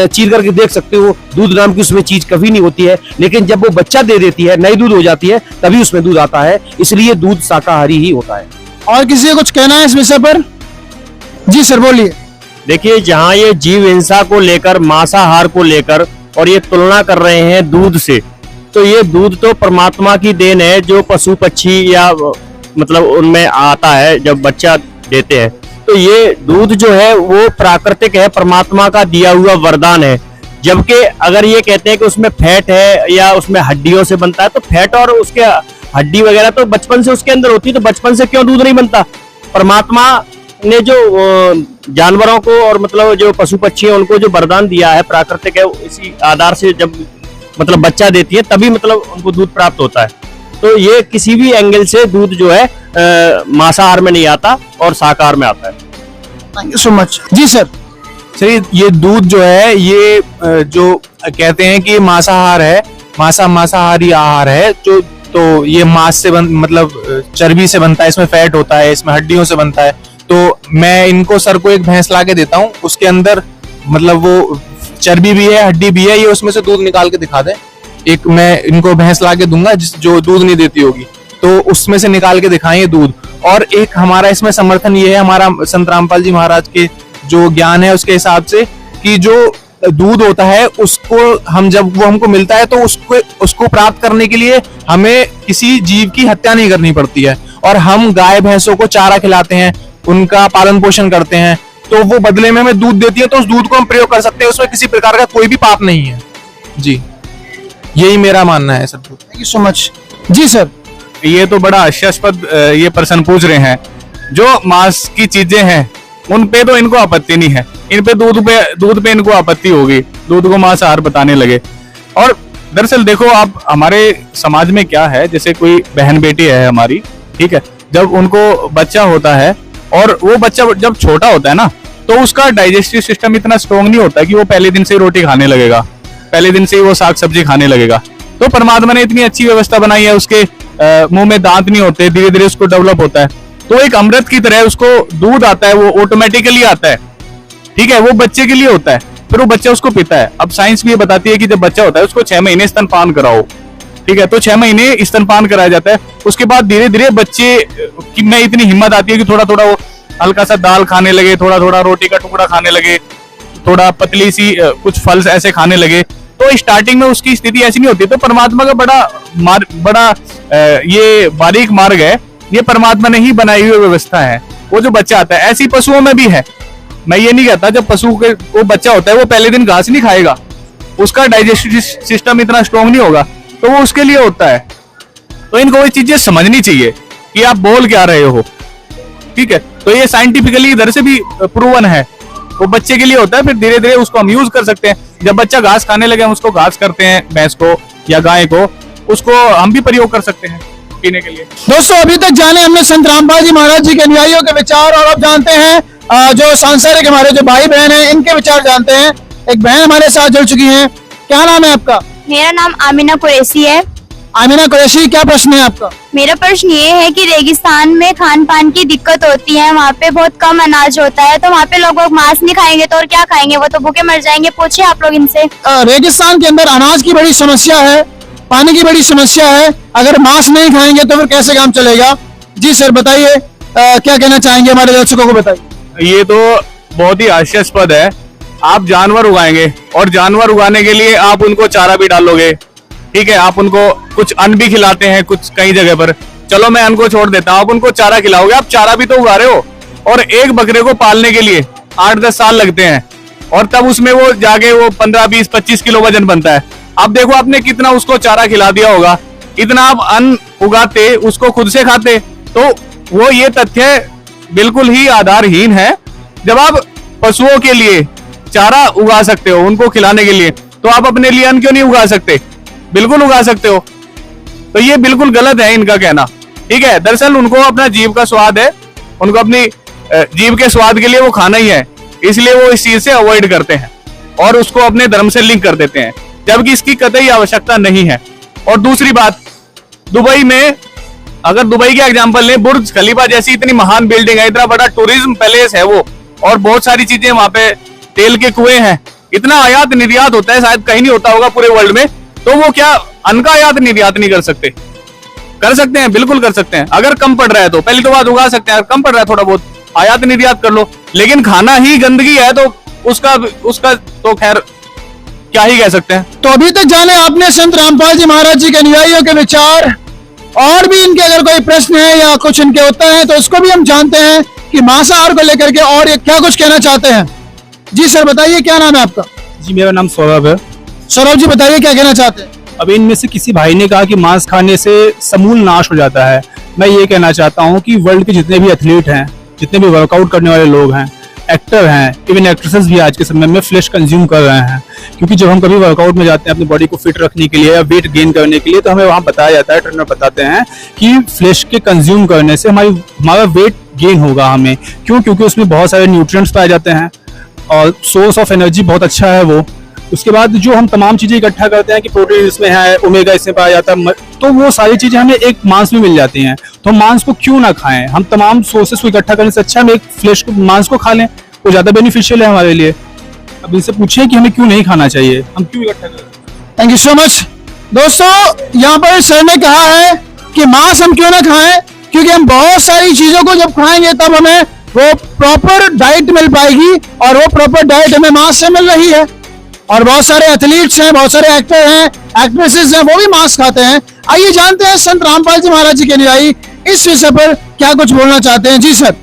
चीर करके देख सकते हो, दूध नाम की उसमें चीज कभी नहीं होती है। लेकिन जब वो बच्चा दे देती है, नई दूध हो जाती है, तभी उसमें दूध आता है, इसलिए दूध शाकाहारी ही होता है। और किसी को कुछ कहना है इस विषय पर? जी सर बोलिए। देखिए, जहाँ ये जीव हिंसा को लेकर, मांसाहार को लेकर और ये तुलना कर रहे हैं दूध से, तो ये दूध तो परमात्मा की देन है, जो पशु पक्षी या मतलब उनमें आता है जब बच्चा देते हैं। तो ये दूध जो है वो प्राकृतिक है, परमात्मा का दिया हुआ वरदान है। जबकि अगर ये कहते हैं कि उसमें फैट है या उसमें हड्डियों से बनता है, तो फैट और उसके हड्डी वगैरह तो बचपन से उसके अंदर होती है, तो बचपन से क्यों दूध नहीं बनता? परमात्मा ने जो जानवरों को और मतलब जो पशु पक्षी है उनको जो वरदान दिया है, प्राकृतिक है, इसी आधार से जब मतलब बच्चा देती है तभी मतलब उनको दूध प्राप्त होता है। तो ये किसी भी एंगल से दूध जो है मांसाहार में नहीं आता और शाकाहार में आता है। Thank you so much. जी सर। सर ये दूध जो है, ये जो कहते हैं कि मांसाहार है, मांसाहारी आहार है, जो तो ये मांस से मतलब चर्बी से बनता है, इसमें फैट होता है, इसमें हड्डियों से बनता है। तो मैं इनको सर को एक भैंस ला के देता हूँ, उसके अंदर मतलब वो चर्बी भी है, हड्डी भी है, ये उसमें से दूध निकाल के दिखा दे। एक मैं इनको भैंस ला के दूंगा जो दूध नहीं देती होगी, तो उसमें से निकाल के दिखाएं दूध। और एक हमारा इसमें समर्थन ये है, हमारा संत रामपाल जी महाराज के जो ज्ञान है उसके हिसाब से, कि जो दूध होता है उसको हम जब वो हमको मिलता है तो उसको प्राप्त करने के लिए हमें किसी जीव की हत्या नहीं करनी पड़ती है, और हम गाय भैंसों को चारा खिलाते हैं, उनका पालन पोषण करते हैं, तो वो बदले में हमें दूध देती है, तो उस दूध को हम प्रयोग कर सकते हैं, उसमें किसी प्रकार का कोई भी पाप नहीं है। जी, यही मेरा मानना है sir. Thank you so much. जी सर। ये तो बड़ा हास्यास्पद ये प्रश्न पूछ रहे हैं। जो मांस की चीजें हैं उन पे तो इनको आपत्ति नहीं है, इन पे दूध पे इनको आपत्ति होगी, दूध को मांसाहार बताने लगे। और दरअसल देखो आप, हमारे समाज में क्या है, जैसे कोई बहन बेटी है हमारी, ठीक है, जब उनको बच्चा होता है और वो बच्चा जब छोटा होता है ना, तो उसका डाइजेस्टिव सिस्टम इतना स्ट्रॉन्ग नहीं होता कि वो पहले दिन से ही रोटी खाने लगेगा, पहले दिन से ही वो साग सब्जी खाने लगेगा। तो परमात्मा ने इतनी अच्छी व्यवस्था बनाई है, उसके मुंह में दांत नहीं होते, धीरे धीरे उसको डेवलप होता है, तो एक अमृत की तरह उसको दूध आता है, वो ऑटोमेटिकली आता है, ठीक है, वो बच्चे के लिए होता है, फिर वो बच्चा उसको पीता है। अब साइंस भी ये बताती है कि जब बच्चा होता है उसको 6 महीने स्तनपान कराओ, ठीक है, तो 6 महीने स्तनपान कराया जाता है। उसके बाद धीरे धीरे बच्चे में इतनी हिम्मत आती है कि थोड़ा थोड़ा वो हल्का सा दाल खाने लगे, थोड़ा थोड़ा रोटी का टुकड़ा खाने लगे, थोड़ा पतली सी कुछ फल ऐसे खाने लगे। तो स्टार्टिंग में उसकी स्थिति ऐसी नहीं होती। तो परमात्मा का बड़ा ये बारीक मार्ग है, ये परमात्मा ने ही बनाई हुई व्यवस्था है। वो जो बच्चा आता है, ऐसी पशुओं में भी है। मैं ये नहीं कहता जब पशु के वो बच्चा होता है वो पहले दिन घास नहीं खाएगा, उसका डाइजेस्टिव सिस्टम इतना स्ट्रॉन्ग नहीं होगा, तो वो उसके लिए होता है। तो इनको ये चीजें समझनी चाहिए कि आप बोल क्या रहे हो, ठीक है। तो ये साइंटिफिकली इधर से भी प्रूवन है, वो बच्चे के लिए होता है, फिर धीरे धीरे उसको हम यूज कर सकते हैं। जब बच्चा घास खाने लगे हम उसको घास करते हैं, भैंस को या गाय को, उसको हम भी प्रयोग कर सकते हैं पीने के लिए। दोस्तों अभी तक जाने हमने संत रामपाल जी महाराज जी के अनुयायियों के विचार, और अब जानते हैं जो सांसारिक हमारे जो भाई बहन हैं इनके विचार जानते हैं। एक बहन हमारे साथ जुड़ चुकी हैं, क्या नाम है आपका? मेरा नाम आमिना कुरैशी है। आमिना कुरैशी, क्या प्रश्न है आपका? मेरा प्रश्न ये है कि रेगिस्तान में खान पान की दिक्कत होती है, वहाँ पे बहुत कम अनाज होता है, तो वहाँ पे लोग मांस नहीं खाएंगे तो और क्या खाएंगे, वो तो भूखे मर जाएंगे। पूछे आप लोग इनसे। रेगिस्तान के अंदर अनाज की बड़ी समस्या है, पानी की बड़ी समस्या है, अगर मांस नहीं खाएंगे तो फिर कैसे काम चलेगा? जी सर बताइए, क्या कहना चाहेंगे हमारे दर्शकों को बताइए। ये तो बहुत ही हास्यास्पद है। आप जानवर उगाएंगे और जानवर उगाने के लिए आप उनको चारा भी डालोगे, ठीक है, आप उनको कुछ अन्न भी खिलाते हैं कुछ कई जगह पर, चलो मैं अन्न को छोड़ देता हूँ, आप उनको चारा खिलाओगे, आप चारा भी तो उगा रहे हो। और एक बकरे को पालने के लिए 8-10 साल लगते हैं और तब उसमें वो जाके वो 15, 20, 25 किलो वजन बनता है। अब देखो आपने कितना उसको चारा खिला दिया होगा, इतना आप अन्न उगाते उसको खुद से खाते, तो वो ये तथ्य बिल्कुल ही आधारहीन है। जब आप पशुओं के लिए चारा उगा सकते हो उनको खिलाने के लिए, तो आप अपने लिए अन्न क्यों नहीं उगा सकते? बिल्कुल उगा सकते हो। तो ये बिल्कुल गलत है इनका कहना, ठीक है। दरअसल उनको अपना जीव का स्वाद है, उनको अपनी जीव के स्वाद के लिए वो खाना ही है, इसलिए वो इस चीज से अवॉइड करते हैं और उसको अपने धर्म से लिंक कर देते हैं, जबकि इसकी कतई आवश्यकता नहीं है। और दूसरी बात, दुबई में अगर दुबई के एग्जांपल लें, बुर्ज खलीफा जैसी इतनी महान बिल्डिंग है, इतना बड़ा टूरिज्म पैलेस है वो, और बहुत सारी चीजें वहां पे, तेल के कुएं हैं, इतना आयात निर्यात होता है, शायद कहीं नहीं होता होगा पूरे वर्ल्ड में, तो वो क्या अन्न का आयात निर्यात नहीं कर सकते? कर सकते हैं, बिल्कुल कर सकते हैं। अगर कम पड़ रहा है तो पहली तो बात उगा सकते हैं, कम पड़ रहा है थोड़ा बहुत आयात निर्यात कर लो। लेकिन खाना ही गंदगी है तो उसका तो खैर क्या ही कह सकते हैं। तो अभी तक जाने आपने संत रामपाल जी महाराज जी के अनुयायियों के विचार, और भी इनके अगर कोई प्रश्न है या कुछ इनके उत्तर हैं तो उसको भी हम जानते हैं कि मांसाहार को लेकर के और ये क्या कुछ कहना चाहते हैं। जी सर बताइए, क्या नाम है आपका? जी मेरा नाम सौरभ है। सौरभ जी बताइए क्या कहना चाहते हैं। अभी इनमें से किसी भाई ने कहा कि मांस खाने से समूल नाश हो जाता है। मैं ये कहना चाहता हूँ कि वर्ल्ड के जितने भी एथलीट हैं, जितने भी वर्कआउट करने वाले लोग हैं, एक्टर हैं, इवन एक्ट्रेसेस भी आज के समय में फ्लैश कंज्यूम कर रहे हैं, क्योंकि जब हम कभी वर्कआउट में जाते हैं अपनी बॉडी को फिट रखने के लिए या वेट गेन करने के लिए, तो हमें वहाँ बताया जाता है, ट्रेनर बताते हैं कि फ्लैश के कंज्यूम करने से हमारा वेट गेन होगा। हमें क्योंकि उसमें बहुत सारे न्यूट्रिएंट्स पाए जाते हैं और सोर्स ऑफ एनर्जी बहुत अच्छा है वो। उसके बाद जो हम तमाम चीजें इकट्ठा करते हैं कि प्रोटीन इसमें है, ओमेगा इसमें पाया जाता है, तो वो सारी चीजें हमें एक मांस में मिल जाती हैं। तो हम मांस को क्यों ना खाएं? हम तमाम सोर्सेस को इकट्ठा करने से अच्छा हम एक फ्लैश को मांस को खा लें, वो ज्यादा बेनिफिशियल है हमारे लिए। अब इनसे पूछें कि हमें क्यों नहीं खाना चाहिए, हम क्यों इकट्ठा करें। Thank you so much. दोस्तों यहाँ पर सर ने कहा है कि मांस हम क्यों ना खाएं, क्योंकि हम बहुत सारी चीजों को जब खाएंगे तब हमें वो प्रॉपर डाइट मिल पाएगी, और वो प्रॉपर डाइट हमें मांस से मिल रही है। और बहुत सारे एथलीट्स हैं, बहुत सारे एक्टर हैं, एक्ट्रेसेस हैं, वो भी मांस खाते हैं। आइए जानते हैं संत रामपाल जी महाराज जी के अनुयायी इस विषय पर क्या कुछ बोलना चाहते हैं। जी सर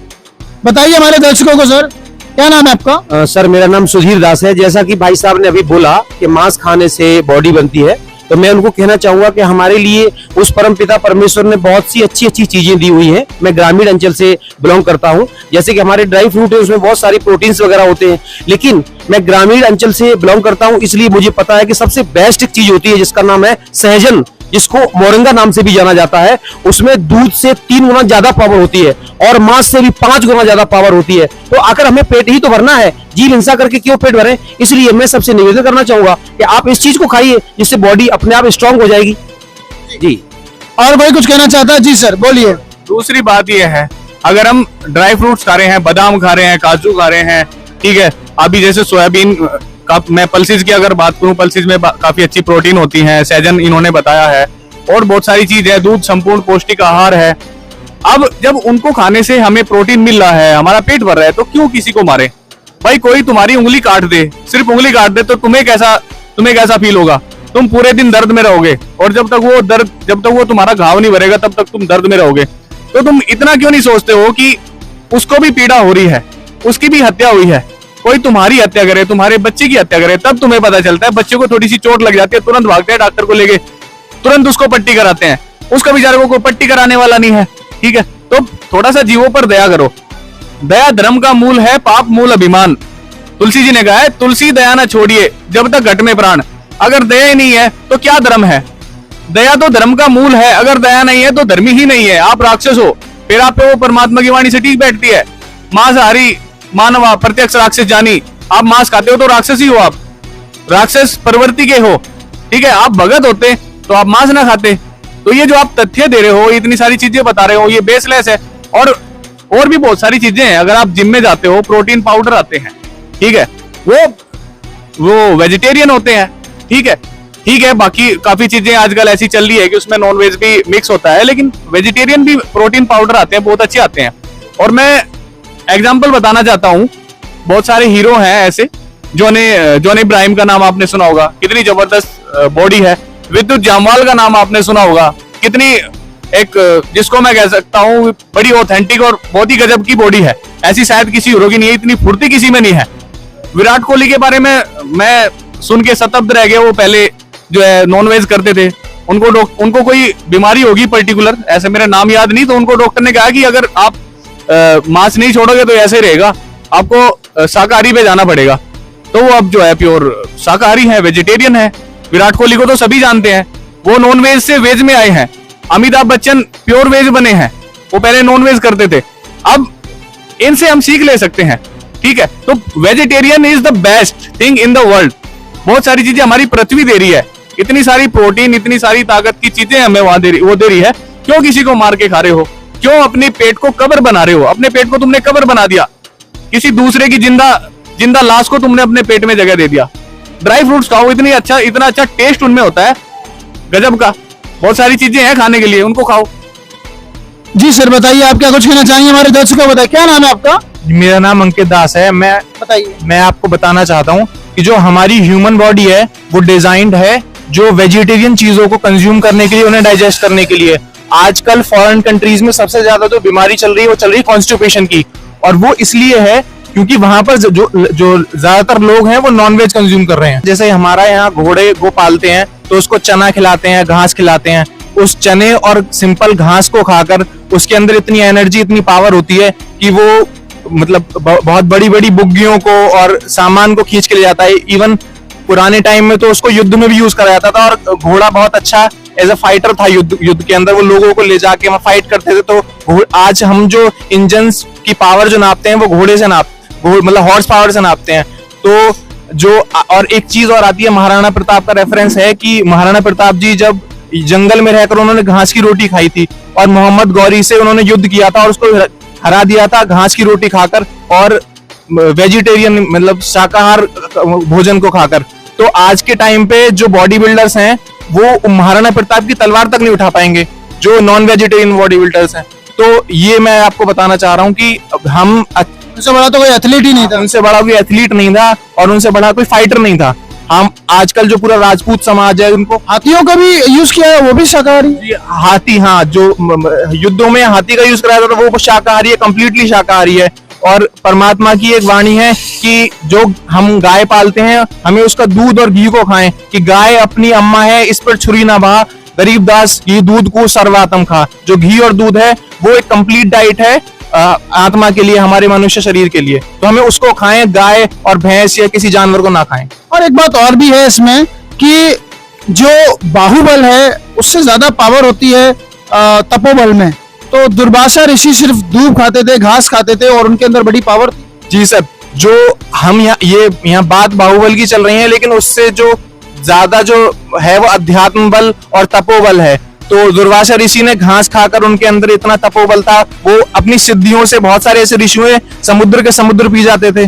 बताइए हमारे दर्शकों को। सर क्या नाम है आपका? सर मेरा नाम सुधीर दास है। जैसा कि भाई साहब ने अभी बोला कि मांस खाने से बॉडी बनती है, तो मैं उनको कहना चाहूंगा कि हमारे लिए उस परम पिता परमेश्वर ने बहुत सी अच्छी अच्छी चीजें दी हुई हैं। मैं ग्रामीण अंचल से बिलोंग करता हूं, जैसे कि हमारे ड्राई फ्रूट है उसमें बहुत सारी प्रोटीन्स वगैरह होते हैं, लेकिन मैं ग्रामीण अंचल से बिलोंग करता हूं, इसलिए मुझे पता है कि सबसे बेस्ट एक चीज होती है जिसका नाम है सहजन, जिसको मोरिंगा नाम से भी जाना जाता है। उसमें दूध से 3 गुना ज्यादा पावर होती है और मांस से भी 5 गुना ज्यादा पावर होती है। तो आकर हमें पेट ही तो भरना है, जीव हिंसा करके क्यों पेट भरें? इसलिए मैं सबसे निवेदन करना चाहूंगा कि आप इस चीज को खाइए, जिससे बॉडी अपने आप स्ट्रांग हो जाएगी। जी और कोई कुछ कहना चाहता है? जी सर बोलिए। दूसरी बात यह है, अगर हम ड्राई फ्रूट्स खा रहे हैं, बादाम खा रहे हैं, काजू खा रहे हैं, ठीक है, अभी जैसे सोयाबीन का मैं पल्सेस की अगर बात करूं, पल्सेस में काफी अच्छी प्रोटीन होती है, सहजन इन्होंने बताया है, और बहुत सारी चीज है, दूध संपूर्ण पौष्टिक आहार है। अब जब उनको खाने से हमें प्रोटीन मिल रहा है, हमारा पेट भर रहा है, तो क्यों किसी को मारे? भाई कोई तुम्हारी उंगली काट दे, सिर्फ उंगली काट दे, तो तुम्हें कैसा फील होगा? तुम पूरे दिन दर्द में रहोगे, और जब तक वो तुम्हारा घाव नहीं भरेगा तब तक तुम दर्द में रहोगे। तो तुम इतना क्यों नहीं सोचते हो कि उसको भी पीड़ा हो रही है, उसकी भी हत्या हुई है, कोई तुम्हारी हत्या करे, तुम्हारे बच्चे की हत्या करे, तब तुम्हें पता चलता है। बच्चे को थोड़ी सी चोट लग जाती है, तुरंत भागते हैं डॉक्टर को लेके, तुरंत उसको पट्टी कराते हैं, उसका बेचारे को कोई पट्टी कराने वाला नहीं है, ठीक है। तो थोड़ा सा जीवों पर दया करो। दया धर्म का मूल है, पाप मूल अभिमान। तुलसी जी ने कहा है, तुलसी दया ना छोड़िए जब तक घट में प्राण। अगर दया ही नहीं है तो क्या धर्म है? दया तो धर्म का मूल है, अगर दया नहीं है तो धर्मी ही नहीं है। आप राक्षस हो, फिर आप पे वो परमात्मा की वाणी से ठीक बैठती है। मांसाहारी मानवा प्रत्यक्ष राक्षस जानी, आप मांस खाते हो तो राक्षस ही हो आप। राक्षस प्रवृत्ति के हो, ठीक है, आप भगत होते तो आप मांस ना खाते। तो ये जो आप तथ्य दे रहे हो, इतनी सारी चीजें बता रहे हो, ये बेसलेस है। और भी बहुत सारी चीजें हैं। अगर आप जिम में जाते हो, प्रोटीन पाउडर आते हैं, ठीक है, वो वेजिटेरियन होते हैं, ठीक है, बाकी काफी चीजें आजकल ऐसी चल रही है कि उसमें नॉन वेज भी मिक्स होता है, लेकिन वेजिटेरियन भी प्रोटीन पाउडर आते हैं, बहुत अच्छे आते हैं। और मैं एग्जाम्पल बताना चाहता हूँ, बहुत सारे हीरो हैं ऐसे, जॉन इब्राहिम का नाम आपने सुना होगा, कितनी जबरदस्त बॉडी है। विद्युत जामवाल का नाम आपने सुना होगा, कितनी एक जिसको मैं कह सकता हूँ बड़ी ऑथेंटिक और बहुत ही गजब की बॉडी है। ऐसी शायद किसी हीरो की नहीं है, इतनी फुर्ती किसी में नहीं है। विराट कोहली के बारे में मैं सुन के स्तब्ध रह गया। वो पहले जो है नॉन वेज करते थे, उनको कोई बीमारी होगी पर्टिकुलर, ऐसे मेरा नाम याद नहीं, तो उनको डॉक्टर ने कहा कि अगर आप मांस नहीं छोड़ोगे तो ऐसे ही रहेगा, आपको शाकाहारी पे जाना पड़ेगा। तो वो अब जो है प्योर शाकाहारी है, वेजिटेरियन है। विराट कोहली को तो सभी जानते हैं, वो नॉन वेज से वेज में आए हैं। अमिताभ बच्चन प्योर वेज बने हैं, वो पहले नॉन वेज करते थे। अब इनसे हम सीख ले सकते हैं, ठीक है। तो vegetarian is the best thing in the world. बहुत सारी चीजें हमारी पृथ्वी दे रही है, इतनी सारी प्रोटीन, इतनी सारी ताकत की चीजें हमें वहां दे रही है। क्यों किसी को मार के खा रहे हो? क्यों अपने पेट को कब्र बना रहे हो? अपने पेट को तुमने कब्र बना दिया, किसी दूसरे की जिंदा लाश को तुमने अपने पेट में जगह दे दिया। ड्राई फ्रूट्स खाओ, इतना अच्छा टेस्ट उनमें होता है, गजब का। बहुत सारी चीजें हैं खाने के लिए, उनको खाओ। जी सर, बताइए आप क्या कुछ कहना चाहेंगे हमारे दर्शकों को? बताइए, क्या नाम है आपका? मेरा नाम अंकित दास है। मैं आपको बताना चाहता हूँ कि जो हमारी ह्यूमन बॉडी है वो डिजाइंड है जो वेजिटेरियन चीजों को कंज्यूम करने के लिए, उन्हें डाइजेस्ट करने के लिए। आजकल फॉरेन कंट्रीज में सबसे ज्यादा जो बीमारी चल रही है वो चल रही है कॉन्स्टिपेशन की, और वो इसलिए है क्योंकि वहां पर जो ज्यादातर लोग हैं वो नॉनवेज कंज्यूम कर रहे हैं। जैसे हमारा यहाँ घोड़े को पालते हैं तो उसको चना खिलाते हैं, घास खिलाते हैं। उस चने और सिंपल घास को खाकर उसके अंदर इतनी एनर्जी, इतनी पावर होती है कि वो मतलब बहुत बड़ी बड़ी बुग्गियों को और सामान को खींच के ले जाता है। इवन पुराने टाइम में तो उसको युद्ध में भी यूज करा जाता था, और घोड़ा बहुत अच्छा एज अ फाइटर था युद्ध के अंदर। वो लोगों को ले जाके वहां फाइट करते थे। तो आज हम जो इंजन की पावर जो नापते हैं वो घोड़े से मतलब हॉर्स पावर से नापते हैं। तो जो और एक चीज और आती है, महाराणा प्रताप का रेफरेंस है कि महाराणा प्रताप जी जब जंगल में रहकर उन्होंने घास की रोटी खाई थी, और मोहम्मद गौरी से उन्होंने युद्ध किया था और उसको हरा दिया था घास की रोटी खाकर और वेजिटेरियन मतलब शाकाहार भोजन को खाकर। तो आज के टाइम पे जो बॉडी बिल्डर्स हैं वो महाराणा प्रताप की तलवार तक नहीं उठा पाएंगे, जो नॉन वेजिटेरियन बॉडी बिल्डर्स हैं। तो ये मैं आपको बताना चाह रहा हूँ कि हम उनसे बड़ा तो कोई एथलीट ही नहीं था, उनसे बड़ा कोई एथलीट नहीं था, और उनसे बड़ा कोई फाइटर नहीं था। हम आजकल जो पूरा राजपूत समाज है, उनको हाथियों का भी यूज किया है, वो भी शाकाहारी। हाथी, हाँ, जो युद्धों में हाथी का यूज कराया जाता था वो शाकाहारी है, कंप्लीटली शाकाहारी है। और परमात्मा की एक वाणी है कि जो हम गाय पालते हैं हमें उसका दूध और घी को खाएं, कि गाय अपनी अम्मा है, इस पर छुरी ना बहा, गरीबदास घी दूध को सर्वात्म खा। जो घी और दूध है वो एक कंप्लीट डाइट है आत्मा के लिए, हमारे मनुष्य शरीर के लिए। तो हमें उसको खाएं, गाय और भैंस या किसी जानवर को ना खाएं। और एक बात और भी है इसमें कि जो बाहुबल है उससे ज्यादा पावर होती है तपोबल में। तो दुर्वासा ऋषि सिर्फ दूब खाते थे, घास खाते थे, और उनके अंदर बड़ी पावर थी। जी सर, जो हम यहाँ बात बाहुबल की चल रही है, लेकिन उससे जो ज्यादा जो है वो अध्यात्म बल और तपोबल है। तो दुर्वासा ऋषि ने घास खाकर, उनके अंदर इतना तपोबल था, वो अपनी सिद्धियों से, बहुत सारे ऐसे ऋषि हुए समुद्र के समुद्र पी जाते थे,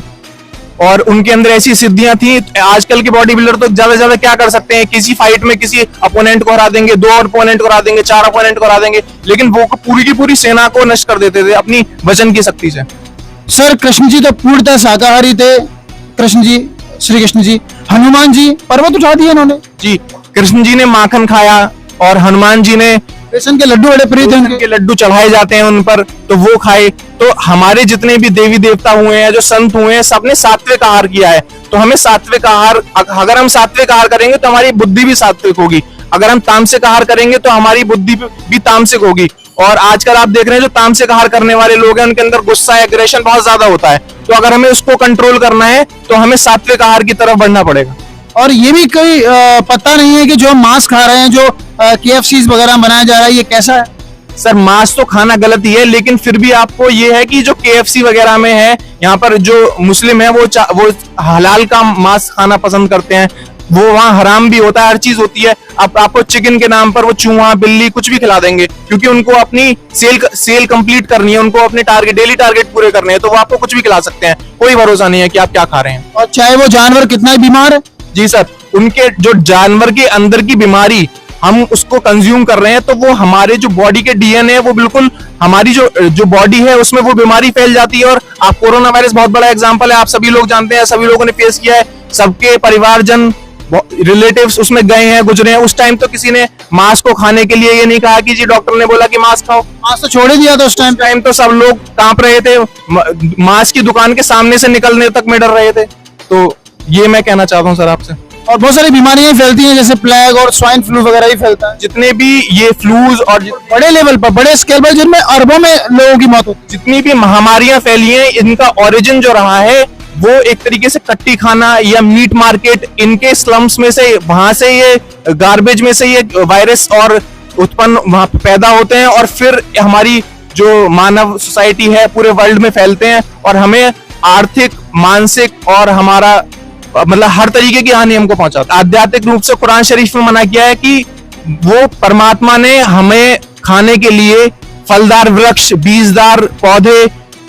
और उनके अंदर ऐसी सिद्धियां थी। आजकल के बॉडी बिल्डर तो ज्यादा से ज्यादा क्या कर सकते हैं, किसी फाइट में किसी अपोनेंट को हरा देंगे, 2 अपोनेंट को हरा देंगे, 4 अपोनेंट को हरा देंगे, लेकिन वो पूरी की पूरी सेना को नष्ट कर देते थे अपनी वचन की शक्ति से। सर, कृष्ण जी तो पूर्णतः शाकाहारी थे। कृष्ण जी, श्री कृष्ण जी। हनुमान जी पर्वत उठा दिए इन्होंने। जी, कृष्ण जी ने माखन खाया और हनुमान जी ने बेसन के लड्डू बड़े प्रिय थे, उनके लड्डू चढ़ाए जाते हैं उन पर, तो वो खाए। तो हमारे जितने भी देवी देवता हुए हैं, जो संत हुए हैं, सबने सात्विक आहार किया है। तो हमें सात्विक आहार, अगर हम सात्विक आहार करेंगे तो हमारी बुद्धि भी सात्विक होगी। अगर हम तामसिक आहार करेंगे तो हमारी बुद्धि भी तामसिक होगी। और आजकल आप देख रहे हैं जो तामसिक आहार करने वाले लोग हैं, उनके अंदर गुस्सा, एग्रेशन बहुत ज्यादा होता है। तो अगर हमें उसको कंट्रोल करना है तो हमें सात्विक आहार की तरफ बढ़ना पड़ेगा। और ये भी कोई पता नहीं है कि जो मांस खा रहे हैं, जो KFCs वगैरह बनाया जा रहा है, ये कैसा है? सर मांस तो खाना गलत ही है, लेकिन फिर भी आपको ये है कि जो KFC वगैरह में है, यहाँ पर जो मुस्लिम है वो हलाल का मांस खाना पसंद करते हैं, वो वहाँ हराम भी होता है, हर चीज होती है। अब आपको चिकन के नाम पर वो चूहा बिल्ली कुछ भी खिला देंगे, क्योंकि उनको अपनी सेल कंप्लीट करनी है, उनको अपने डेली टारगेट पूरे करने हैं, तो वो आपको कुछ भी खिला सकते हैं, कोई भरोसा नहीं है कि आप क्या खा रहे हैं। और चाहे वो जानवर कितना ही बीमार है। जी सर, उनके जो जानवर के अंदर की बीमारी हम उसको कंज्यूम कर रहे हैं, तो वो हमारे जो बॉडी के DNA है, वो बिल्कुल हमारी जो बॉडी है उसमें वो बीमारी फैल जाती है। और आप कोरोना वायरस बहुत बड़ा एग्जांपल है, आप सभी लोग जानते हैं, सभी लोगों ने फेस किया है, सबके परिवारजन रिलेटिव्स उसमें गए हैं, गुजरे हैं। उस टाइम तो किसी ने मांस को खाने के लिए ये नहीं कहा कि जी डॉक्टर ने बोला कि मांस खाओ, मांस तो छोड़ ही दिया था। उस टाइम तो सब लोग कांप रहे थे, मांस की दुकान के सामने से निकलने तक में डर रहे थे। तो ये मैं कहना चाहता हूँ सर आपसे। और बहुत सारी बीमारियां फैलती हैं, जैसे प्लेग और स्वाइन फ्लू वगैरह भी फैलता है। जितने भी ये फ्लूज और बड़े लेवल पर, बड़े स्केल पर, जिनमें अरबों में लोगों की मौत होती है, जितनी भी महामारियां फैली हैं, इनका ओरिजिन जो रहा है वो एक तरीके से कट्टी खाना या मीट मार्केट, इनके स्लम्स में से, वहां से ये गार्बेज में से ये वायरस और उत्पन्न वहां पैदा होते हैं, और फिर हमारी जो मानव सोसाइटी है पूरे वर्ल्ड में फैलते हैं, और हमें आर्थिक, मानसिक और हमारा मतलब हर तरीके की हानि हमको पहुंचाता है। आध्यात्मिक रूप से कुरान शरीफ में मना किया है कि वो परमात्मा ने हमें खाने के लिए फलदार वृक्ष, बीजदार पौधे,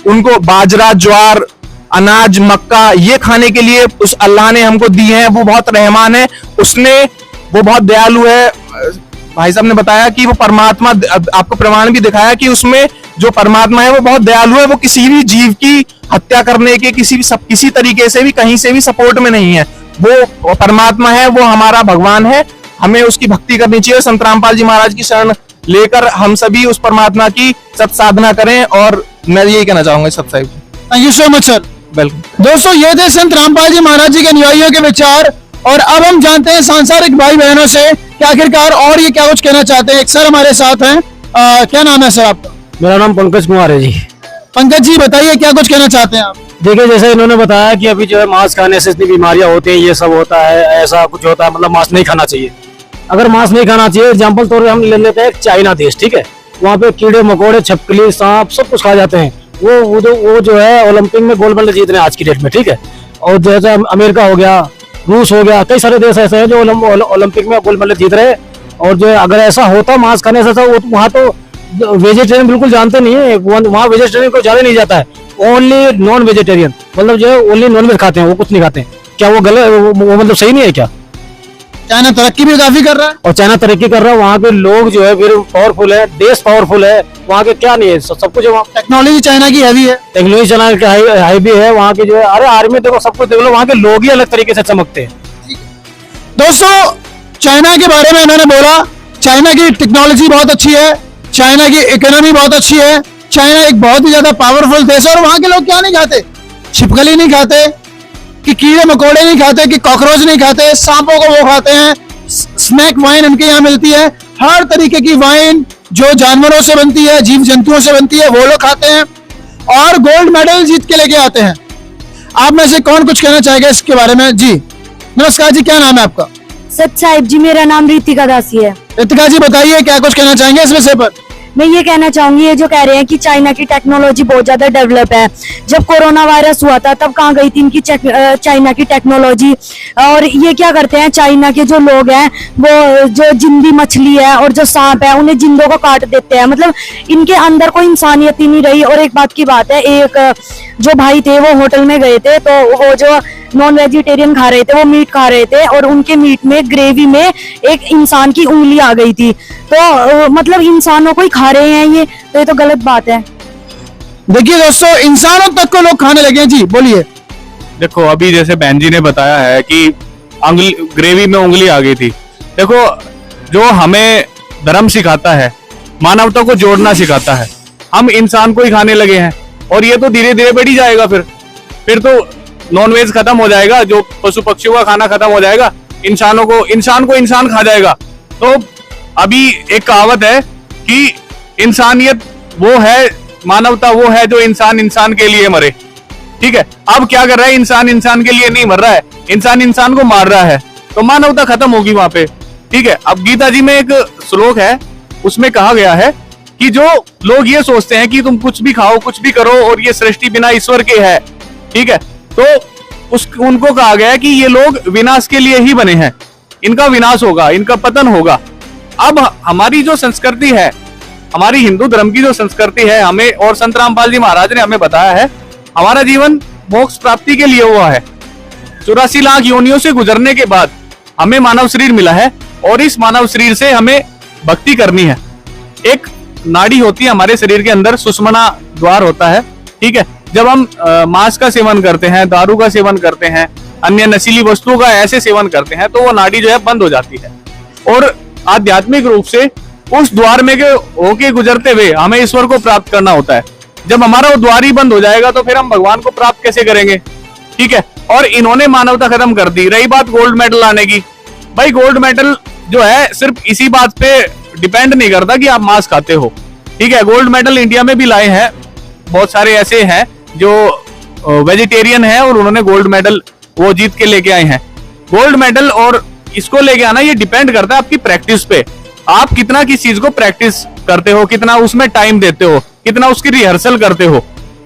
उनको बाजरा, ज्वार, अनाज, मक्का, ये खाने के लिए उस अल्लाह ने हमको दिए हैं। वो बहुत रहमान है, वो बहुत दयालु है। भाई साहब ने बताया कि वो परमात्मा, आपको प्रमाण भी दिखाया कि उसमें जो परमात्मा है वो बहुत दयालु है, वो किसी भी जीव की हत्या करने के किसी तरीके से भी, कहीं से भी सपोर्ट में नहीं है। वो परमात्मा है, वो हमारा भगवान है, हमें उसकी भक्ति करनी चाहिए। संत रामपाल जी महाराज की शरण लेकर हम सभी उस परमात्मा की सत्साधना करें, और मैं यही कहना चाहूंगा सब Sahib. Thank you so much sir. Welcome. दोस्तों, ये थे संत रामपाल जी महाराज जी के अनुयायियों के विचार, और अब हम जानते हैं सांसारिक भाई बहनों से कि आखिरकार और ये क्या कुछ कहना चाहते हैं। एक सर हमारे साथ हैं, क्या नाम है सर आपका? मेरा नाम पंकज कुमार है जी। पंकज जी बताइए, क्या कुछ कहना चाहते हैं आप? देखिए, जैसे इन्होंने बताया कि अभी जो है मांस खाने से इतनी बीमारियां होती हैं, ये सब होता है, ऐसा कुछ होता है, मतलब मांस नहीं खाना चाहिए। अगर मांस नहीं खाना चाहिए, एग्जाम्पल तौर पर हम ले लेते हैं चाइना देश, ठीक है, वहाँ पे कीड़े मकोड़े, छिपकली, सांप सब कुछ खा जाते हैं। वो जो है ओलंपिक में गोल्ड मेडल जीत रहे हैं आज की डेट में, ठीक है। और जैसे अमेरिका हो गया, रूस हो गया, कई सारे देश ऐसे हैं जो ओलंपिक में गोल्ड मेडल जीत रहे हैं। और जो अगर ऐसा होता मांस खाने से, वहाँ तो वेजिटेरियन बिल्कुल जानते नहीं है, वहाँ वेजिटेरियन को ज्यादा नहीं जाता है, ओनली नॉन वेजिटेरियन, मतलब जो है ओनली नॉन वेज खाते हैं, वो कुछ नहीं खाते हैं। क्या वो गलत, वो मतलब सही नहीं है क्या? चाइना तरक्की भी काफी कर रहा है, और चाइना तरक्की कर रहा है, वहाँ के लोग जो है फिर पावरफुल है, देश पावरफुल है, वहाँ के क्या नहीं है, सब कुछ है वहाँ। टेक्नोलॉजी चाइना की हैवी है, टेक्नोलॉजी चाइना की हाई भी है वहाँ की जो है। अरे आर्मी देखो, सब कुछ देख लो, वहाँ के लोग ही अलग तरीके से चमकते हैं। दोस्तों, चाइना के बारे में इन्होंने बोला, चाइना की टेक्नोलॉजी बहुत अच्छी है, चाइना की इकोनॉमी बहुत अच्छी है, चाइना एक बहुत ही ज्यादा पावरफुल देश है। और वहाँ के लोग क्या नहीं खाते? छिपकली नहीं खाते, कि कीड़े मकोड़े नहीं खाते, कि कॉकरोच नहीं खाते, सांपों को वो खाते हैं। स्नैक वाइन उनके यहाँ मिलती है, हर तरीके की वाइन जो जानवरों से बनती है, जीव जंतुओं से बनती है, वो लोग खाते हैं और गोल्ड मेडल जीत के लेके आते हैं। आप में से कौन कुछ कहना चाहेगा इसके बारे में? जी नमस्कार जी, क्या नाम है आपका? सच साहिब जी, मेरा नाम रितिका दासी है। रितिका जी बताइए, क्या कुछ कहना चाहेंगे इस विषय पर? मैं ये कहना चाहूंगी, ये जो कह रहे हैं कि चाइना की टेक्नोलॉजी बहुत ज्यादा डेवलप है, जब कोरोना वायरस हुआ था तब कहाँ गई थी इनकी चाइना की टेक्नोलॉजी। और ये क्या करते हैं, चाइना के जो लोग हैं वो जो जिंदी मछली है और जो सांप है उन्हें जिंदों को काट देते हैं, मतलब इनके अंदर कोई इंसानियत ही नहीं रही। और एक बात की बात है, एक जो भाई थे वो होटल में गए थे, तो वो जो नॉन वेजिटेरियन खा रहे थे, वो मीट खा रहे थे, और उनके मीट में ग्रेवी में एक इंसान की उंगली आ गई थी। तो मतलब इंसानों को ही खा रहे हैं ये तो गलत बात है। देखिए दोस्तों, इंसानों तक को लोग खाने लगे हैं। जी बोलिए। देखो, अभी जैसे बहन जी ने बताया है कि ग्रेवी में उंगली आ गई थी। देखो, जो हमें धर्म सिखाता है, मानवता को जोड़ना सिखाता है, हम इंसान को ही खाने लगे हैं, और ये तो धीरे धीरे बढ़ी जाएगा। फिर तो नॉनवेज खत्म हो जाएगा, जो पशु पक्षियों का खाना खत्म हो जाएगा, इंसान को इंसान खा जाएगा। तो अभी एक कहावत है कि इंसानियत वो है, मानवता वो है जो इंसान के लिए मरे। ठीक है, अब क्या कर रहा है, इंसान के लिए नहीं मर रहा है, इंसान को मार रहा है, तो मानवता खत्म होगी वहां पे। ठीक है, अब गीता जी में एक श्लोक है, उसमें कहा गया है कि जो लोग ये सोचते हैं कि तुम कुछ भी खाओ कुछ भी करो और ये सृष्टि बिना ईश्वर के है, ठीक है, तो उनको कहा गया कि ये लोग विनाश के लिए ही बने हैं, इनका विनाश होगा, इनका पतन होगा। अब हमारी जो संस्कृति है, हमारी हिंदू धर्म की जो संस्कृति है, हमें और संत रामपाल जी महाराज ने हमें बताया है, हमारा जीवन मोक्ष प्राप्ति के लिए हुआ है। 84 लाख योनियों से गुजरने के बाद हमें मानव शरीर मिला है और इस मानव शरीर से हमें भक्ति करनी है। एक नाड़ी होती है हमारे शरीर के अंदर, सुषुम्ना द्वार होता है, ठीक है। जब हम मांस का सेवन करते हैं, दारू का सेवन करते हैं, अन्य नशीली वस्तुओं का ऐसे सेवन करते हैं, तो वो नाड़ी जो है बंद हो जाती है और आध्यात्मिक रूप से उस द्वार में होके गुजरते हुए हमें ईश्वर को प्राप्त करना होता है। जब हमारा वो द्वार ही बंद हो जाएगा तो फिर हम भगवान को प्राप्त कैसे करेंगे, ठीक है। और इन्होंने मानवता खत्म कर दी। रही बात गोल्ड मेडल लाने की, भाई गोल्ड मेडल जो है सिर्फ इसी बात पे डिपेंड नहीं करता कि आप मांस खाते हो, ठीक है। गोल्ड मेडल इंडिया में भी लाए हैं, बहुत सारे ऐसे हैं जो वेजिटेरियन हैं और उन्होंने गोल्ड मेडल वो जीत के लेके आए हैं। गोल्ड मेडल और इसको लेके आना ये डिपेंड करता है आपकी प्रैक्टिस पे, आप कितना किस चीज को प्रैक्टिस करते हो, कितना उसमें टाइम देते हो, कितना उसकी रिहर्सल करते हो,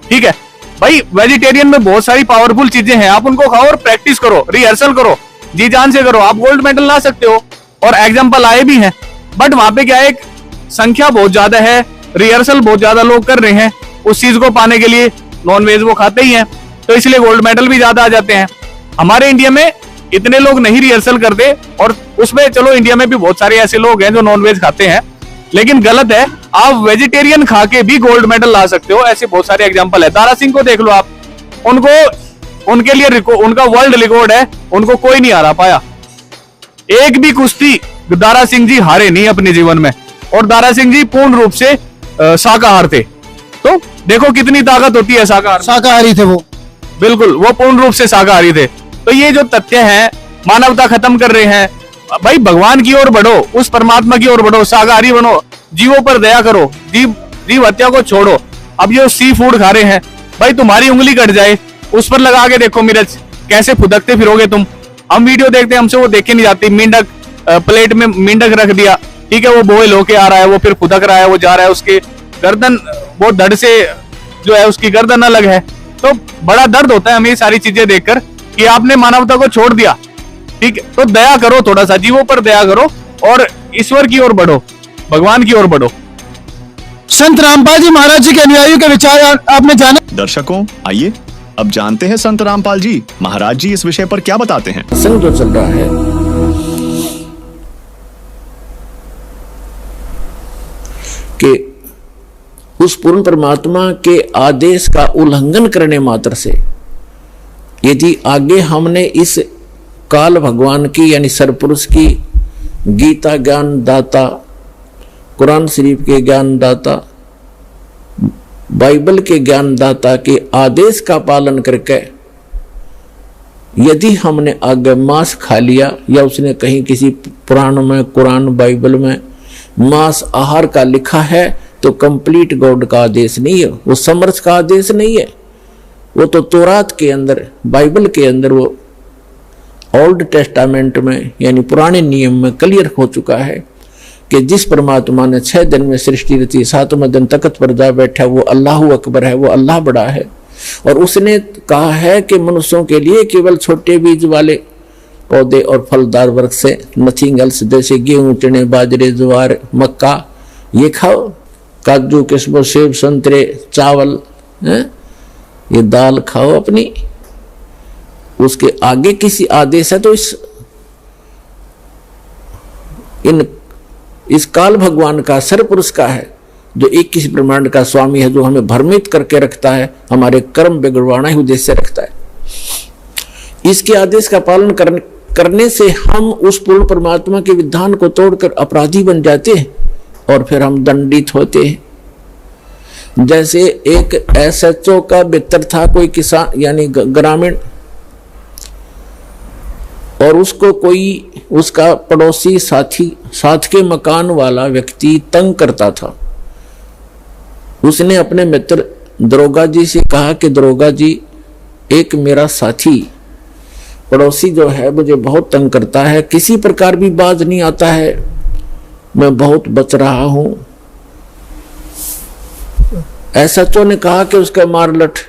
ठीक है। भाई वेजिटेरियन में बहुत सारी पावरफुल चीजें हैं, आप उनको खाओ और प्रैक्टिस करो, रिहर्सल करो, जी जान से करो, आप गोल्ड मेडल ला सकते हो। और एग्जाम्पल आए भी हैं, बट वहां पे क्या है, एक संख्या बहुत ज्यादा है, रिहर्सल बहुत ज्यादा लोग कर रहे हैं उस चीज को पाने के लिए, नॉन वेज वो खाते ही हैं, तो इसलिए गोल्ड मेडल भी ज्यादा आ जाते हैं। हमारे इंडिया में इतने लोग नहीं रिहर्सल करते, और उसमें चलो इंडिया में भी बहुत सारे ऐसे लोग हैं जो नॉन वेज खाते हैं, लेकिन गलत है, आप वेजिटेरियन खा के भी गोल्ड मेडल ला सकते हो। ऐसे बहुत सारे एग्जांपल है। दारा सिंह को देख लो आप, उनके लिए उनका वर्ल्ड रिकॉर्ड है, उनको कोई नहीं हरा पाया, एक भी कुश्ती दारा सिंह जी हारे नहीं अपने जीवन में, और दारा सिंह जी पूर्ण रूप से शाकाहार थे। तो देखो कितनी ताकत होती है शाकाहारी थे वो, बिल्कुल वो पूर्ण रूप से शाकाहारी थे। तो ये जो तथ्य हैं, मानवता खत्म कर रहे हैं। भाई भगवान की ओर बढ़ो, उस परमात्मा की ओर बढ़ो, शाकाहारी बनो, जीवों पर दया करो, जीव हत्या को छोड़ो। अब ये सी फूड खा रहे हैं, भाई तुम्हारी उंगली कट जाए उस पर लगा के देखो मिर्च, कैसे फुदकते फिरोगे तुम। हम वीडियो देखते हैं, हमसे वो देखे नहीं जाती। मेंढक प्लेट में मेंढक रख दिया, ठीक है, वो बॉयल होके आ रहा है, वो फिर फुदक रहा है, वो जा रहा है, उसके गर्दन वो धड़ से जो है उसकी गर्दन अलग है। तो बड़ा दर्द होता है हमें ये सारी चीजें देखकर कि आपने मानवता को छोड़ दिया, ठीक है। तो दया करो, थोड़ा सा जीवों पर दया करो और ईश्वर की ओर बढ़ो, भगवान की ओर बढ़ो। संत रामपाल जी महाराज जी के अनुयायियों के विचार आपने जाने। दर्शकों आइए अब जानते हैं संत रामपाल जी महाराज जी इस विषय पर क्या बताते हैं। संग जो चल रहा है कि उस पूर्ण परमात्मा के आदेश का उल्लंघन करने मात्र से यदि आगे हमने इस काल भगवान की यानी सरपुरुष की, गीता ज्ञान दाता, कुरान शरीफ के ज्ञान दाता, बाइबल के ज्ञान दाता के आदेश का पालन करके यदि हमने आगे मांस खा लिया, या उसने कहीं किसी पुराण में, कुरान बाइबल में मांस आहार का लिखा है, तो कंप्लीट गॉड का आदेश नहीं है, वो समर्थ का आदेश नहीं है। वो तो तौरात के अंदर, बाइबल के अंदर, वो ओल्ड टेस्टामेंट में यानी पुराने नियम में क्लियर हो चुका है कि जिस परमात्मा ने 6 दिन में सृष्टि रची, 7वें दिन तख्त पर जा बैठा, वो अल्लाह अकबर है, वो अल्लाह बड़ा है। और उसने कहा है कि मनुष्यों के लिए केवल छोटे बीज वाले पौधे और फलदार वर्ग से, नथिंग एल्स, जैसे गेहूं, चने, बाजरे, ज्वार, मक्का, ये खाओ, काजू, किस्मो, सेब, संतरे, चावल, ये दाल खाओ अपनी। उसके आगे किसी आदेश है तो इस काल भगवान का, सरपुरुष का है, जो एक किसी ब्रह्मांड का स्वामी है, जो हमें भ्रमित करके रखता है, हमारे कर्म बिगड़वाना ही उद्देश्य रखता है। इसके आदेश का पालन करने से हम उस पूर्ण परमात्मा के विधान को तोड़कर अपराधी बन जाते हैं और फिर हम दंडित होते हैं। जैसे एक SHO का मित्र था, कोई किसान यानी ग्रामीण, और उसको कोई उसका पड़ोसी साथी, साथ के मकान वाला व्यक्ति तंग करता था। उसने अपने मित्र दरोगा जी से कहा कि दरोगा जी, एक मेरा साथी पड़ोसी जो है मुझे बहुत तंग करता है, किसी प्रकार भी बाज नहीं आता है, मैं बहुत बच रहा हूं, एसएचओ ने कहा कि उसका मारलट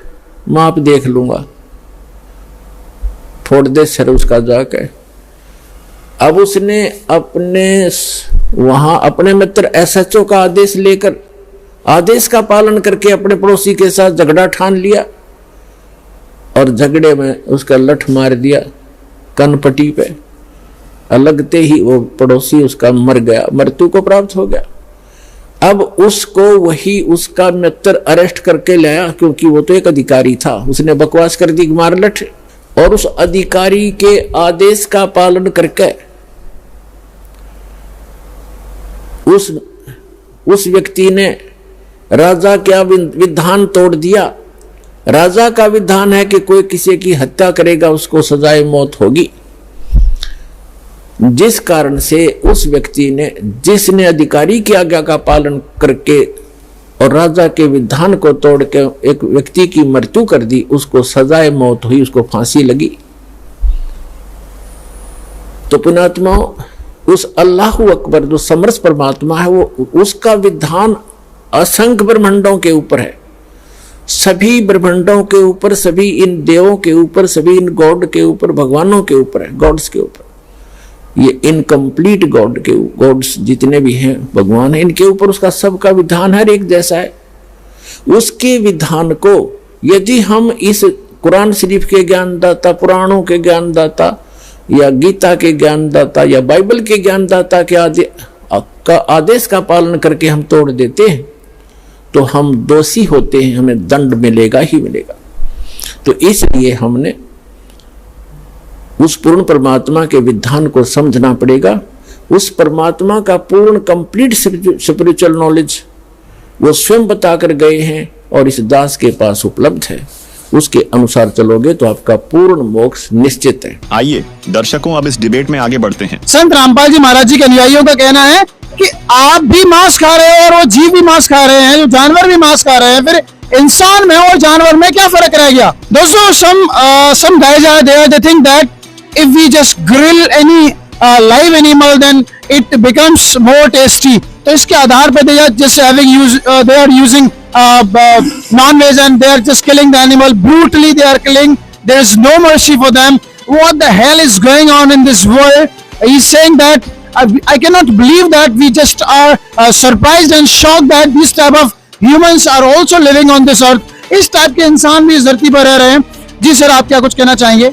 माप देख लूंगा, फोड़ दे सर उसका जाके। अब उसने अपने वहां अपने मित्र एसएचओ का आदेश लेकर, आदेश का पालन करके अपने पड़ोसी के साथ झगड़ा ठान लिया और झगड़े में उसका लठ मार दिया कनपट्टी पे। लगते ही वो पड़ोसी उसका मर गया, मृत्यु को प्राप्त हो गया। अब उसको वही उसका मित्र अरेस्ट करके लाया, क्योंकि वो तो एक अधिकारी था, उसने बकवास कर दी मारलठ, और उस अधिकारी के आदेश का पालन करके उस व्यक्ति ने राजा का विधान तोड़ दिया। राजा का विधान है कि कोई किसी की हत्या करेगा उसको सजाए मौत होगी। जिस कारण से उस व्यक्ति ने, जिसने अधिकारी की आज्ञा का पालन करके और राजा के विधान को तोड़ के एक व्यक्ति की मृत्यु कर दी, उसको सजाए मौत हुई, उसको फांसी लगी। तो पुण्यात्माओं, उस अल्लाहु अकबर जो समर्थ परमात्मा है, वो उसका विधान असंख्य ब्रह्मांडों के ऊपर है, सभी ब्रह्मांडों के ऊपर, सभी इन देवों के ऊपर, सभी इन गॉड के ऊपर, भगवानों के ऊपर है, गॉड्स के ऊपर। ये इनकम्प्लीट गॉड्स जितने भी हैं भगवान है, इनके ऊपर उसका सबका विधान हर एक जैसा है। उसके विधान को यदि हम इस कुरान शरीफ के ज्ञानदाता, पुराणों के ज्ञानदाता या गीता के ज्ञानदाता या बाइबल के ज्ञानदाता के आदेश का पालन करके हम तोड़ देते हैं तो हम दोषी होते हैं, हमें दंड मिलेगा ही मिलेगा। तो इसलिए हमने उस पूर्ण परमात्मा के विधान को समझना पड़ेगा। उस परमात्मा का पूर्ण कंप्लीट स्पिरिचुअल नॉलेज वो स्वयं बता कर गए हैं और इस दास के पास उपलब्ध है। उसके अनुसार चलोगे तो आपका पूर्ण मोक्ष निश्चित है। आइए दर्शकों, अब इस डिबेट में आगे बढ़ते हैं। संत रामपाल जी महाराज जी के अनुयायियों का कहना है कि आप भी मांस खा रहे हैं और वो जीव भी मांस खा रहे हैं, जो जानवर भी मांस खा रहे हैं, फिर इंसान में और जानवर में क्या फर्क रह गया? दोस्तों, some guys are there, they think that if we just grill any live animal then it becomes more tasty. तो इसके आधार पे they are just they are using non-veg and they are just killing the animal brutally. They are killing. There is no mercy for them. What the hell is going on in this world? He's saying that I cannot believe that we just are surprised and shocked that these type of humans are also living on this earth. इस type के इंसान भी इस धरती पर रह रहे हैं। जी सर, आप क्या कुछ कहना चाहेंगे?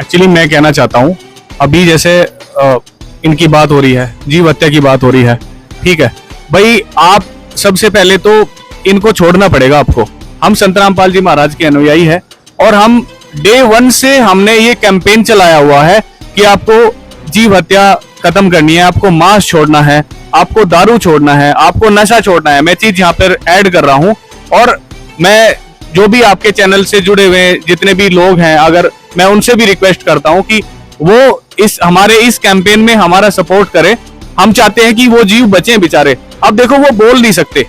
एक्चुअली मैं कहना चाहता हूँ, अभी जैसे इनकी बात हो रही है, जीव हत्या की बात हो रही है, ठीक है भाई, आप सबसे पहले तो इनको छोड़ना पड़ेगा आपको। हम संत रामपाल जी महाराज के अनुयायी है और हम डे 1 से हमने ये कैंपेन चलाया हुआ है कि आपको जीव हत्या खत्म करनी है, आपको मांस छोड़ना है, आपको दारू छोड़ना है, आपको नशा छोड़ना है। मैं चीज यहाँ पर ऐड कर रहा हूँ और मैं जो भी आपके चैनल से जुड़े हुए जितने भी लोग हैं, अगर मैं उनसे भी रिक्वेस्ट करता हूं कि वो हमारे इस कैंपेन में हमारा सपोर्ट करें। हम चाहते हैं कि वो जीव बचे बेचारे। अब देखो, वो बोल नहीं सकते,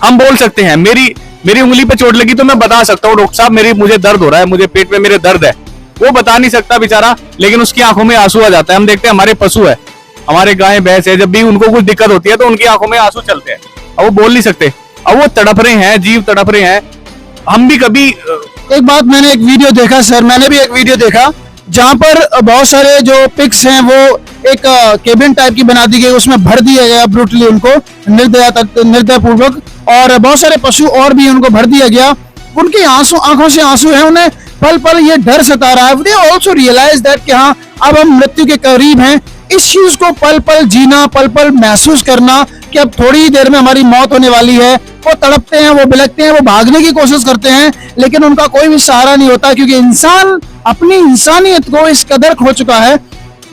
हम बोल सकते हैं। मेरी उंगली पे चोट लगी तो मैं बता सकता हूँ, डॉक्टर साहब मुझे दर्द हो रहा है, मुझे पेट में मेरे दर्द है। वो बता नहीं सकता बेचारा, लेकिन उसकी आंखों में आंसू आ जाता है। हम देखते हैं हमारे पशु है, हमारे गाय भैंस है, जब भी उनको कुछ दिक्कत होती है तो उनकी आंखों में आंसू चलते हैं। अब वो बोल नहीं सकते, अब वो तड़प रहे हैं, जीव तड़प रहे हैं। हम भी कभी एक बात, मैंने एक वीडियो देखा सर, मैंने भी एक वीडियो देखा जहां पर बहुत सारे जो पिक्स हैं वो एक केबिन टाइप की बना दी गई, उसमें भर दिया गया ब्रूटली उनको निर्दय पूर्वक, और बहुत सारे पशु और भी उनको भर दिया गया। उनकी आंखों से आंसू है, उन्हें पल पल ये डर सता रहा है। दे ऑल्सो रियलाइज दैट कि हाँ, अब हम मृत्यु के करीब हैं। इस चीज को पल पल जीना, पल पल महसूस करना कि अब थोड़ी ही देर में हमारी मौत होने वाली है। वो तड़पते हैं, वो बिलखते हैं, वो भागने की कोशिश करते हैं, लेकिन उनका कोई भी सहारा नहीं होता, क्योंकि इंसान अपनी इंसानियत को इस कदर खो चुका है।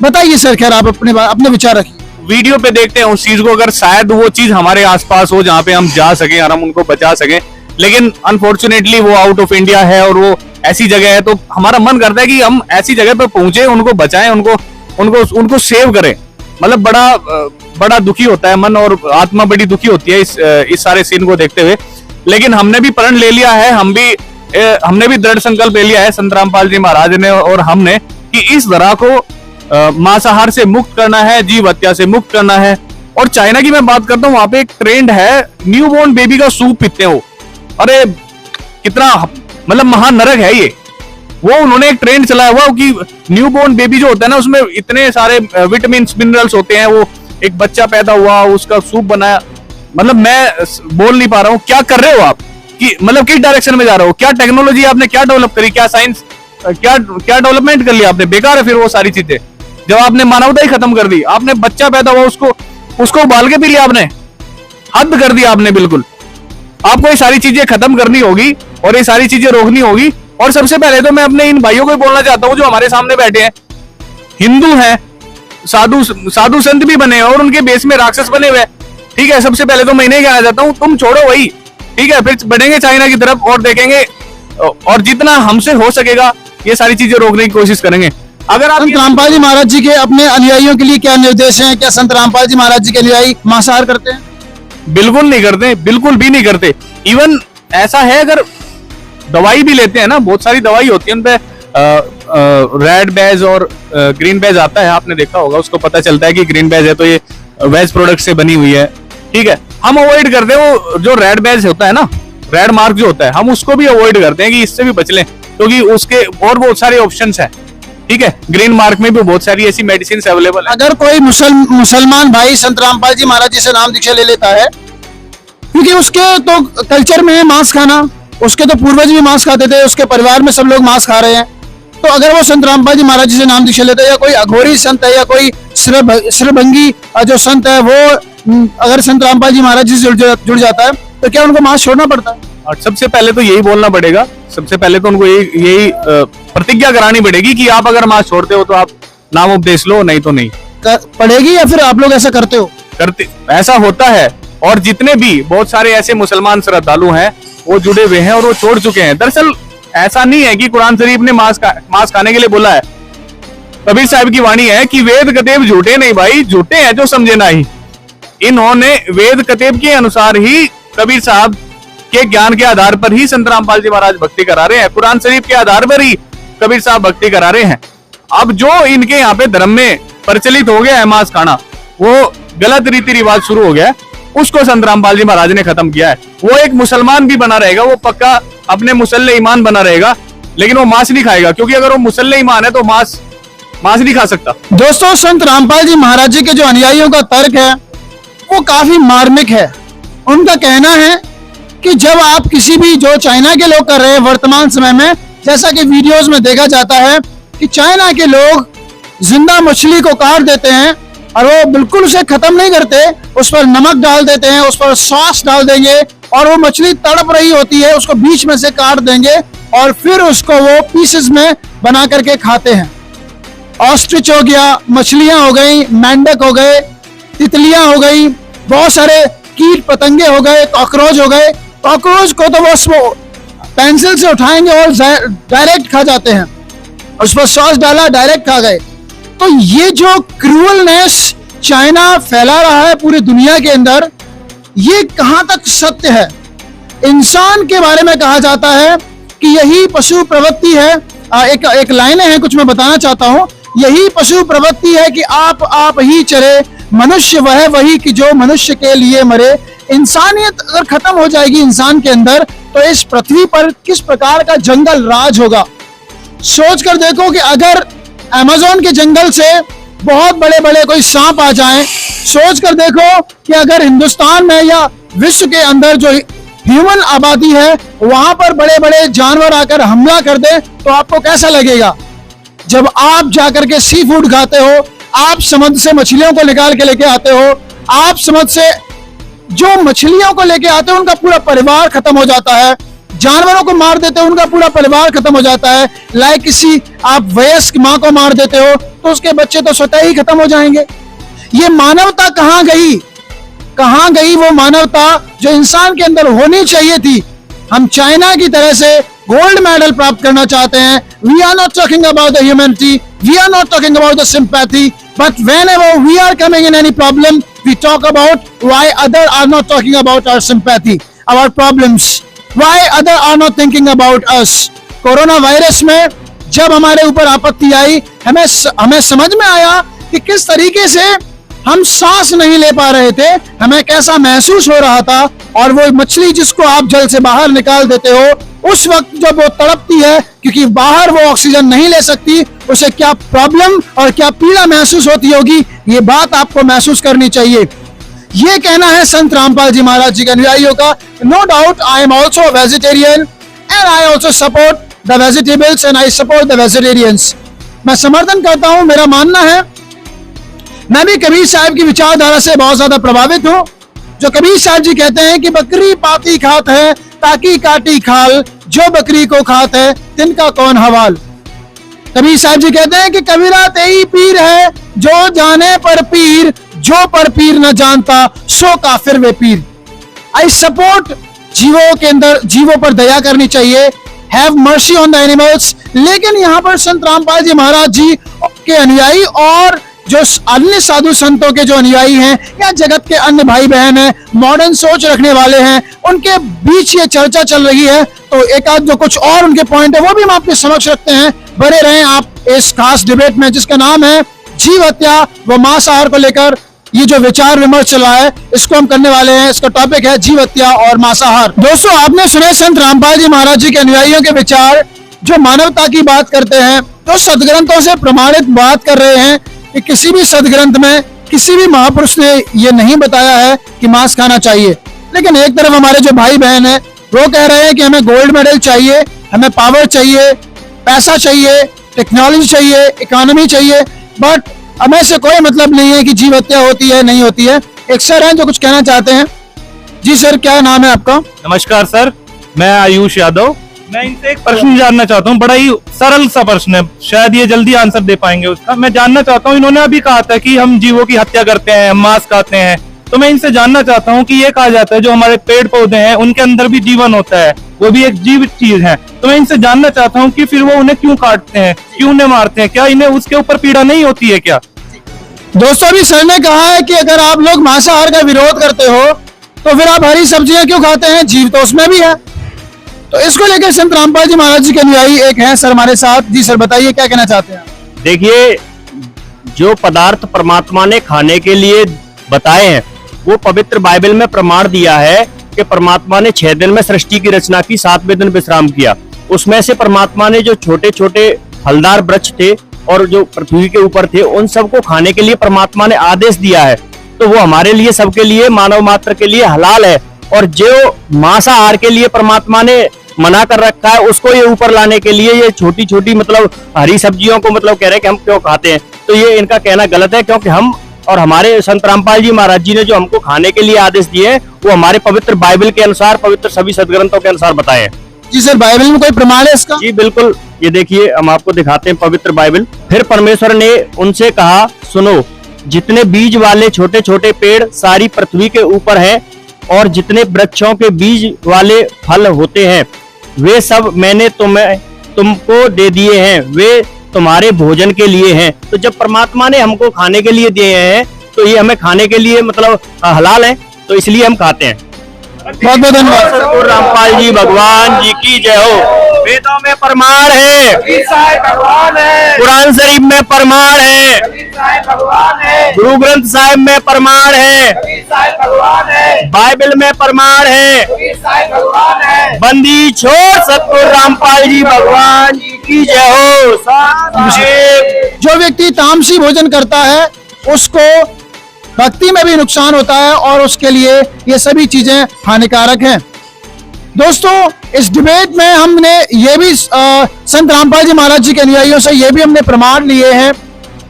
बताइए सर, खैर आप अपने विचार रखिए। वीडियो पे देखते हैं उस चीज को, अगर शायद वो चीज हमारे आसपास हो जहाँ पे हम जा सके और हम उनको बचा सके, लेकिन अनफॉर्चुनेटली वो आउट ऑफ इंडिया है और वो ऐसी जगह है, तो हमारा मन करता है कि हम ऐसी जगह पे पहुंचे, उनको बचाएं, उनको सेव करें। मतलब बड़ा दुखी होता है मन और आत्मा बड़ी दुखी होती है इस सारे सीन को देखते हुए। लेकिन हमने भी प्रण ले लिया है, हमने भी दृढ़ संकल्प ले लिया है संत रामपाल जी महाराज ने और हमने, कि इस तरह को मांसाहार से मुक्त करना है, जीव हत्या से मुक्त करना है। और चाइना की मैं बात करता हूँ, वहां पे एक ट्रेंड है, न्यूबॉर्न बेबी का सूप पीते हैं वो। अरे कितना मतलब महान नरक है ये। वो उन्होंने एक ट्रेंड चलाया हुआ कि न्यूबॉर्न बेबी जो होता है ना, उसमें इतने सारे विटामिन मिनरल्स होते हैं, वो एक बच्चा पैदा हुआ उसका सूप बनाया। मतलब मैं बोल नहीं पा रहा हूँ, क्या कर रहे हो आप, कि मतलब किस डायरेक्शन में जा रहे हो, क्या टेक्नोलॉजी आपने क्या डेवलप करी, क्या साइंस क्या डेवलपमेंट कर लिया आपने, बेकार है फिर वो सारी चीजें। जब आपने मानवता ही खत्म कर दी, आपने बच्चा पैदा हुआ उसको उबाल के पी लिया आपने, हद कर दिया आपने बिल्कुल। आपको ये सारी चीजें खत्म करनी होगी और ये सारी चीजें रोकनी होगी। और सबसे पहले तो मैं अपने इन भाइयों को बोलना चाहता हूँ जो हमारे सामने बैठे हैं, हिंदू हैं, साधु संत भी बने हैं और उनके बेस में राक्षस बने हुए, ठीक है। सबसे पहले तो मैं इन्हें कहना चाहता हूँ, तुम छोड़ो वही, ठीक है, फिर बढ़ेंगे चाइना की तरफ और देखेंगे और जितना हमसे हो सकेगा ये सारी चीजें रोकने की कोशिश करेंगे। अगर आप संत रामपाल जी महाराज जी के अपने अनुयायियों के लिए क्या निर्देश हैं? क्या संत रामपाल जी महाराज जी के अनुयायी मांसाहार करते हैं? बिल्कुल नहीं करते, बिल्कुल भी नहीं करते। इवन ऐसा है, अगर दवाई भी लेते हैं ना, बहुत सारी दवाई होती है उनपे रेड बैज और ग्रीन बैज आता है, आपने देखा होगा, उसको पता चलता है कि ग्रीन बैज है तो ये वेज प्रोडक्ट से बनी हुई है, ठीक है। हम अवॉइड करते हैं वो जो रेड बैज होता है ना, रेड मार्क जो होता है, हम उसको भी अवॉइड करते हैं कि इससे भी बच लें, क्योंकि उसके और बहुत सारे ऑप्शंस हैं, ठीक है। ग्रीन मार्क में भी बहुत सारी ऐसी मेडिसिन अवेलेबल है। अगर कोई मुसलमान भाई संत रामपाल जी महाराज जी से नाम दीक्षा ले लेता है, क्योंकि उसके तो कल्चर में है मांस खाना, उसके तो पूर्वज भी मांस खाते थे, उसके परिवार में सब लोग मांस खा रहे हैं, तो अगर वो संत रामपाल जी महाराज जी से नाम दीक्षा लेता है, या कोई अघोरी संत है या कोई श्रभंगी जो संत है, वो अगर संत रामपाल जी महाराज जी से जुड़ जाता है, तो क्या उनको मांस छोड़ना पड़ता है? और सबसे पहले तो यही बोलना पड़ेगा, सबसे पहले तो उनको यही प्रतिज्ञा करानी पड़ेगी कि आप अगर मांस छोड़ते हो तो आप नाम उपदेश लो, नहीं तो नहीं पड़ेगी। या फिर आप लोग ऐसा करते हो? करते, ऐसा होता है। और जितने भी बहुत सारे ऐसे मुसलमान श्रद्धालु हैं वो जुड़े हुए हैं और वो छोड़ चुके हैं। दरअसल ऐसा नहीं है कि कुरान शरीफ ने मांस खाने के लिए बोला है। कबीर साहब की वाणी है कि वेद कतेब झूठे नहीं भाई, झूठे हैं जो समझे नहीं। इन्होंने वेद कतेब के अनुसार ही, कबीर साहब के ज्ञान के आधार पर ही संत रामपाल जी महाराज भक्ति करा रहे हैं, कुरान शरीफ के आधार पर ही कबीर साहब भक्ति करा रहे हैं। अब जो इनके यहाँ पे धर्म में प्रचलित हो गया है मांस खाना, वो गलत रीति रिवाज शुरू हो गया है, उसको संत रामपाल जी महाराज ने खत्म किया है। वो एक मुसलमान भी बना रहेगा, वो पक्का अपने मुसल्ले ईमान बना रहेगा, लेकिन वो मांस नहीं खाएगा, क्योंकि अगर वो मुसल्ले ईमान है तो मांस नहीं खा सकता। दोस्तों, संत रामपाल जी महाराज जी के जो अनुयायियों का तर्क है वो काफी मार्मिक है। उनका कहना है कि जब आप किसी भी, जो चाइना के लोग कर रहे हैं वर्तमान समय में, जैसा कि वीडियोस में देखा जाता है कि चाइना के लोग जिंदा मछली को काट देते हैं और वो बिल्कुल उसे खत्म नहीं करते, उस पर नमक डाल देते हैं, उस पर सॉस डाल देंगे और वो मछली तड़प रही होती है, उसको बीच में से काट देंगे और फिर उसको वो पीसेस में बना करके खाते हैं। ऑस्ट्रिच हो गया, मछलियां हो गई, मेंढक हो गए, तितलियां हो गई, बहुत सारे कीट पतंगे हो गए, कॉकरोच हो गए। कॉकरोच को तो वो पेंसिल से उठाएंगे और डायरेक्ट खा जाते हैं, उस पर सॉस डाला डायरेक्ट खा गए। तो ये जो क्रूअलनेस चाइना फैला रहा है पूरी दुनिया के अंदर, ये कहां तक सत्य है? इंसान के बारे में कहा जाता है कि यही पशु प्रवृत्ति है। एक लाइनें हैं कुछ मैं बताना चाहता हूं। यही पशु प्रवृत्ति है कि आप ही चले, मनुष्य वह वही कि जो मनुष्य के लिए मरे। इंसानियत अगर खत्म हो जाएगी इंसान के अंदर, तो इस पृथ्वी पर किस प्रकार का जंगल राज होगा। सोच कर देखो कि अगर अमेज़न के जंगल से बहुत बड़े बड़े कोई सांप आ जाएं, सोच कर देखो कि अगर हिंदुस्तान में या विश्व के अंदर जो ह्यूमन आबादी है वहां पर बड़े बड़े जानवर आकर हमला कर दे, तो आपको कैसा लगेगा? जब आप जाकर के सी फूड खाते हो, आप समुद्र से मछलियों को निकाल के लेके आते हो, आप समुद्र से जो मछलियों को लेके आते हो उनका पूरा परिवार खत्म हो जाता है, जानवरों को मार देते हो उनका पूरा परिवार खत्म हो जाता है। लाइक किसी आप वयस्क माँ को मार देते हो तो उसके बच्चे तो स्वतः ही खत्म हो जाएंगे। ये मानवता कहाँ गई? कहाँ गई वो मानवता जो इंसान के अंदर होनी चाहिए थी? हम चाइना की तरह से गोल्ड मेडल प्राप्त करना चाहते हैं। We are not talking about the humanity, we are not talking about the sympathy, but whenever we are coming in any problem, we talk about why other are not talking about our sympathy, our problems, why other are not thinking about us. Corona virus में जब हमारे ऊपर आपत्ति आई, हमें समझ में आया कि किस तरीके से हम सांस नहीं ले पा रहे थे, हमें कैसा महसूस हो रहा था। और वो मछली जिसको आप जल से बाहर निकाल देते हो, उस वक्त जब वो तड़पती है क्योंकि बाहर वो ऑक्सीजन नहीं ले सकती, उसे क्या प्रॉब्लम और क्या पीड़ा महसूस होती होगी, ये बात आपको महसूस करनी चाहिए। ये कहना है संत रामपाल जी महाराज जी के अनुयायियों का। No doubt I am also vegetarian and I also support the vegetables and I support the vegetarians. मैं समर्थन करता हूं, मेरा मानना है, मैं भी कबीर साहब की विचारधारा से बहुत ज्यादा प्रभावित हूं। जो कबीर साहब जी कहते हैं कि बकरी पाती खात है ताकि काटी खाल, जो बकरी को खात है तिनका कौन हवाल। कबीर साहब जी कहते हैं कि कबीरा तेई पीर है, जो जाने पर पीर, जो पर पीर न जानता सो काफिर वे पीर। आई सपोर्ट जीवों के अंदर, जीवों पर दया करनी चाहिए, have mercy on the animals. लेकिन यहाँ पर संत रामपाल जी महाराज जी के अनुयायी और जो अन्य साधु संतों के जो अनुयायी हैं या जगत के अन्य भाई बहन हैं, मॉडर्न सोच रखने वाले हैं, उनके बीच ये चर्चा चल रही है। तो एक आध जो कुछ और उनके पॉइंट है वो भी हम आपके समक्ष रखते हैं। बने रहें आप इस खास डिबेट में जिसका नाम है जीव हत्या व मांसाहार को लेकर ये जो विचार विमर्श चला है, इसको हम करने वाले हैं। इसका टॉपिक है जीव हत्या और मांसाहार। दोस्तों, आपने सुने संत रामपाल जी महाराज जी के अनुयायियों के विचार जो मानवता की बात करते हैं, जो सदग्रंथों से प्रमाणित बात कर रहे हैं कि किसी भी सदग्रंथ में किसी भी महापुरुष ने ये नहीं बताया है कि मांस खाना चाहिए। लेकिन एक तरफ हमारे जो भाई बहन है वो कह रहे हैं कि हमें गोल्ड मेडल चाहिए, हमें पावर चाहिए, पैसा चाहिए, टेक्नोलॉजी चाहिए, इकोनॉमी चाहिए, बट हमें से कोई मतलब नहीं है कि जीव हत्या होती है नहीं होती है। एक सर हैं जो कुछ कहना चाहते हैं। जी सर, क्या नाम है आपका? नमस्कार सर, मैं आयुष यादव। मैं इनसे एक प्रश्न जानना चाहता हूँ, बड़ा ही सरल सा प्रश्न है, शायद ये जल्दी आंसर दे पाएंगे उसका। मैं जानना चाहता हूँ, इन्होंने अभी कहा था कि हम जीवों की हत्या करते हैं, हम मांस खाते हैं, तो मैं इनसे जानना चाहता हूँ कि ये कहा जाता है जो हमारे पेड़ पौधे हैं उनके अंदर भी जीवन होता है, वो भी एक जीवित चीज है। तो मैं इनसे जानना चाहता हूँ कि फिर वो उन्हें क्यों काटते हैं, क्यों उन्हें मारते हैं, क्या इन्हें उसके ऊपर पीड़ा नहीं होती है क्या? दोस्तों, अभी सर ने कहा है कि अगर आप लोग मांसाहार का विरोध करते हो तो फिर आप हरी सब्जियां क्यों खाते हैं, जीव तो उसमें भी है। तो इसको लेकर संत रामपाल जी महाराज जी के अनुयायी एक हैं सर हमारे साथ। जी सर, बताइए क्या कहना चाहते हैं? देखिए, जो पदार्थ परमात्मा ने खाने के लिए बताए हैं वो पवित्र बाइबल में प्रमाण दिया है कि परमात्मा ने 6 दिन में सृष्टि की रचना की, 7वें दिन विश्राम किया। उसमें से परमात्मा ने जो छोटे छोटे फलदार वृक्ष थे और जो पृथ्वी के ऊपर थे उन सबको खाने के लिए परमात्मा ने आदेश दिया है। तो वो हमारे लिए, सबके लिए, मानव मात्र के लिए हलाल है। और जो मांसाहार के लिए परमात्मा ने मना कर रखा है उसको ये ऊपर लाने के लिए ये छोटी छोटी मतलब हरी सब्जियों को मतलब कह रहे हैं कि हम क्यों खाते हैं। तो ये इनका कहना गलत है, क्योंकि हम और हमारे संत रामपाल जी महाराज जी ने जो हमको खाने के लिए आदेश दिए हैं वो हमारे पवित्र बाइबल के अनुसार, पवित्र सभी सदग्रंथों के अनुसार बताए हैं। जी सर, बाइबल में कोई प्रमाण है इसका? जी बिल्कुल, ये देखिए हम आपको दिखाते हैं पवित्र बाइबल। फिर परमेश्वर ने उनसे कहा, सुनो, जितने बीज वाले छोटे छोटे पेड़ सारी पृथ्वी के ऊपर हैं और जितने वृक्षों के बीज वाले फल होते हैं वे सब मैंने तुमको दे दिए हैं, वे तुम्हारे भोजन के लिए हैं। तो जब परमात्मा ने हमको खाने के लिए दिए हैं तो ये हमें खाने के लिए मतलब हलाल है, तो इसलिए हम खाते हैं। बहुत बहुत धन्यवाद। सतगुरु रामपाल जी भगवान जी की जय हो। वेदों में प्रमाण है, कुरान शरीफ में प्रमाण है, गुरु ग्रंथ साहिब में प्रमाण है, बाइबल में प्रमाण है। बंदी छोड़ सतगुरु रामपाल जी भगवान जी की जय हो। जो व्यक्ति तामसी भोजन करता है उसको भक्ति में भी नुकसान होता है और उसके लिए ये सभी चीजें हानिकारक हैं। दोस्तों, इस डिबेट में हमने ये भी संत रामपाल जी महाराज जी के अनुयायियों से ये भी हमने प्रमाण लिए हैं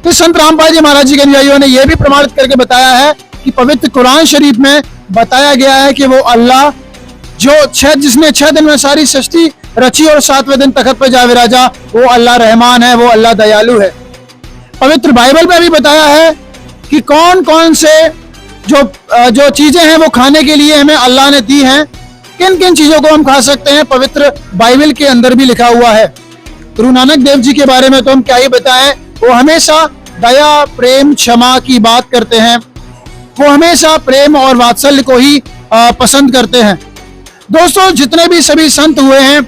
कि संत रामपाल जी महाराज जी के अनुयायियों ने ये भी प्रमाणित करके बताया है कि पवित्र कुरान शरीफ में बताया गया है कि वो अल्लाह जिसने 6 दिन में सारी सृष्टि रची और 7वें दिन तख्त पर जा विराजा, वो अल्लाह रहमान है, वो अल्लाह दयालु है। पवित्र बाइबल में भी बताया है कि कौन कौन से जो चीजें हैं वो खाने के लिए हमें अल्लाह ने दी हैं, किन किन चीजों को हम खा सकते हैं, पवित्र बाइबल के अंदर भी लिखा हुआ है। गुरु नानक देव जी के बारे में तो हम क्या ही बताएं, वो हमेशा दया, प्रेम, क्षमा की बात करते हैं। वो हमेशा प्रेम और वात्सल्य को ही पसंद करते हैं। दोस्तों, जितने भी सभी संत हुए हैं,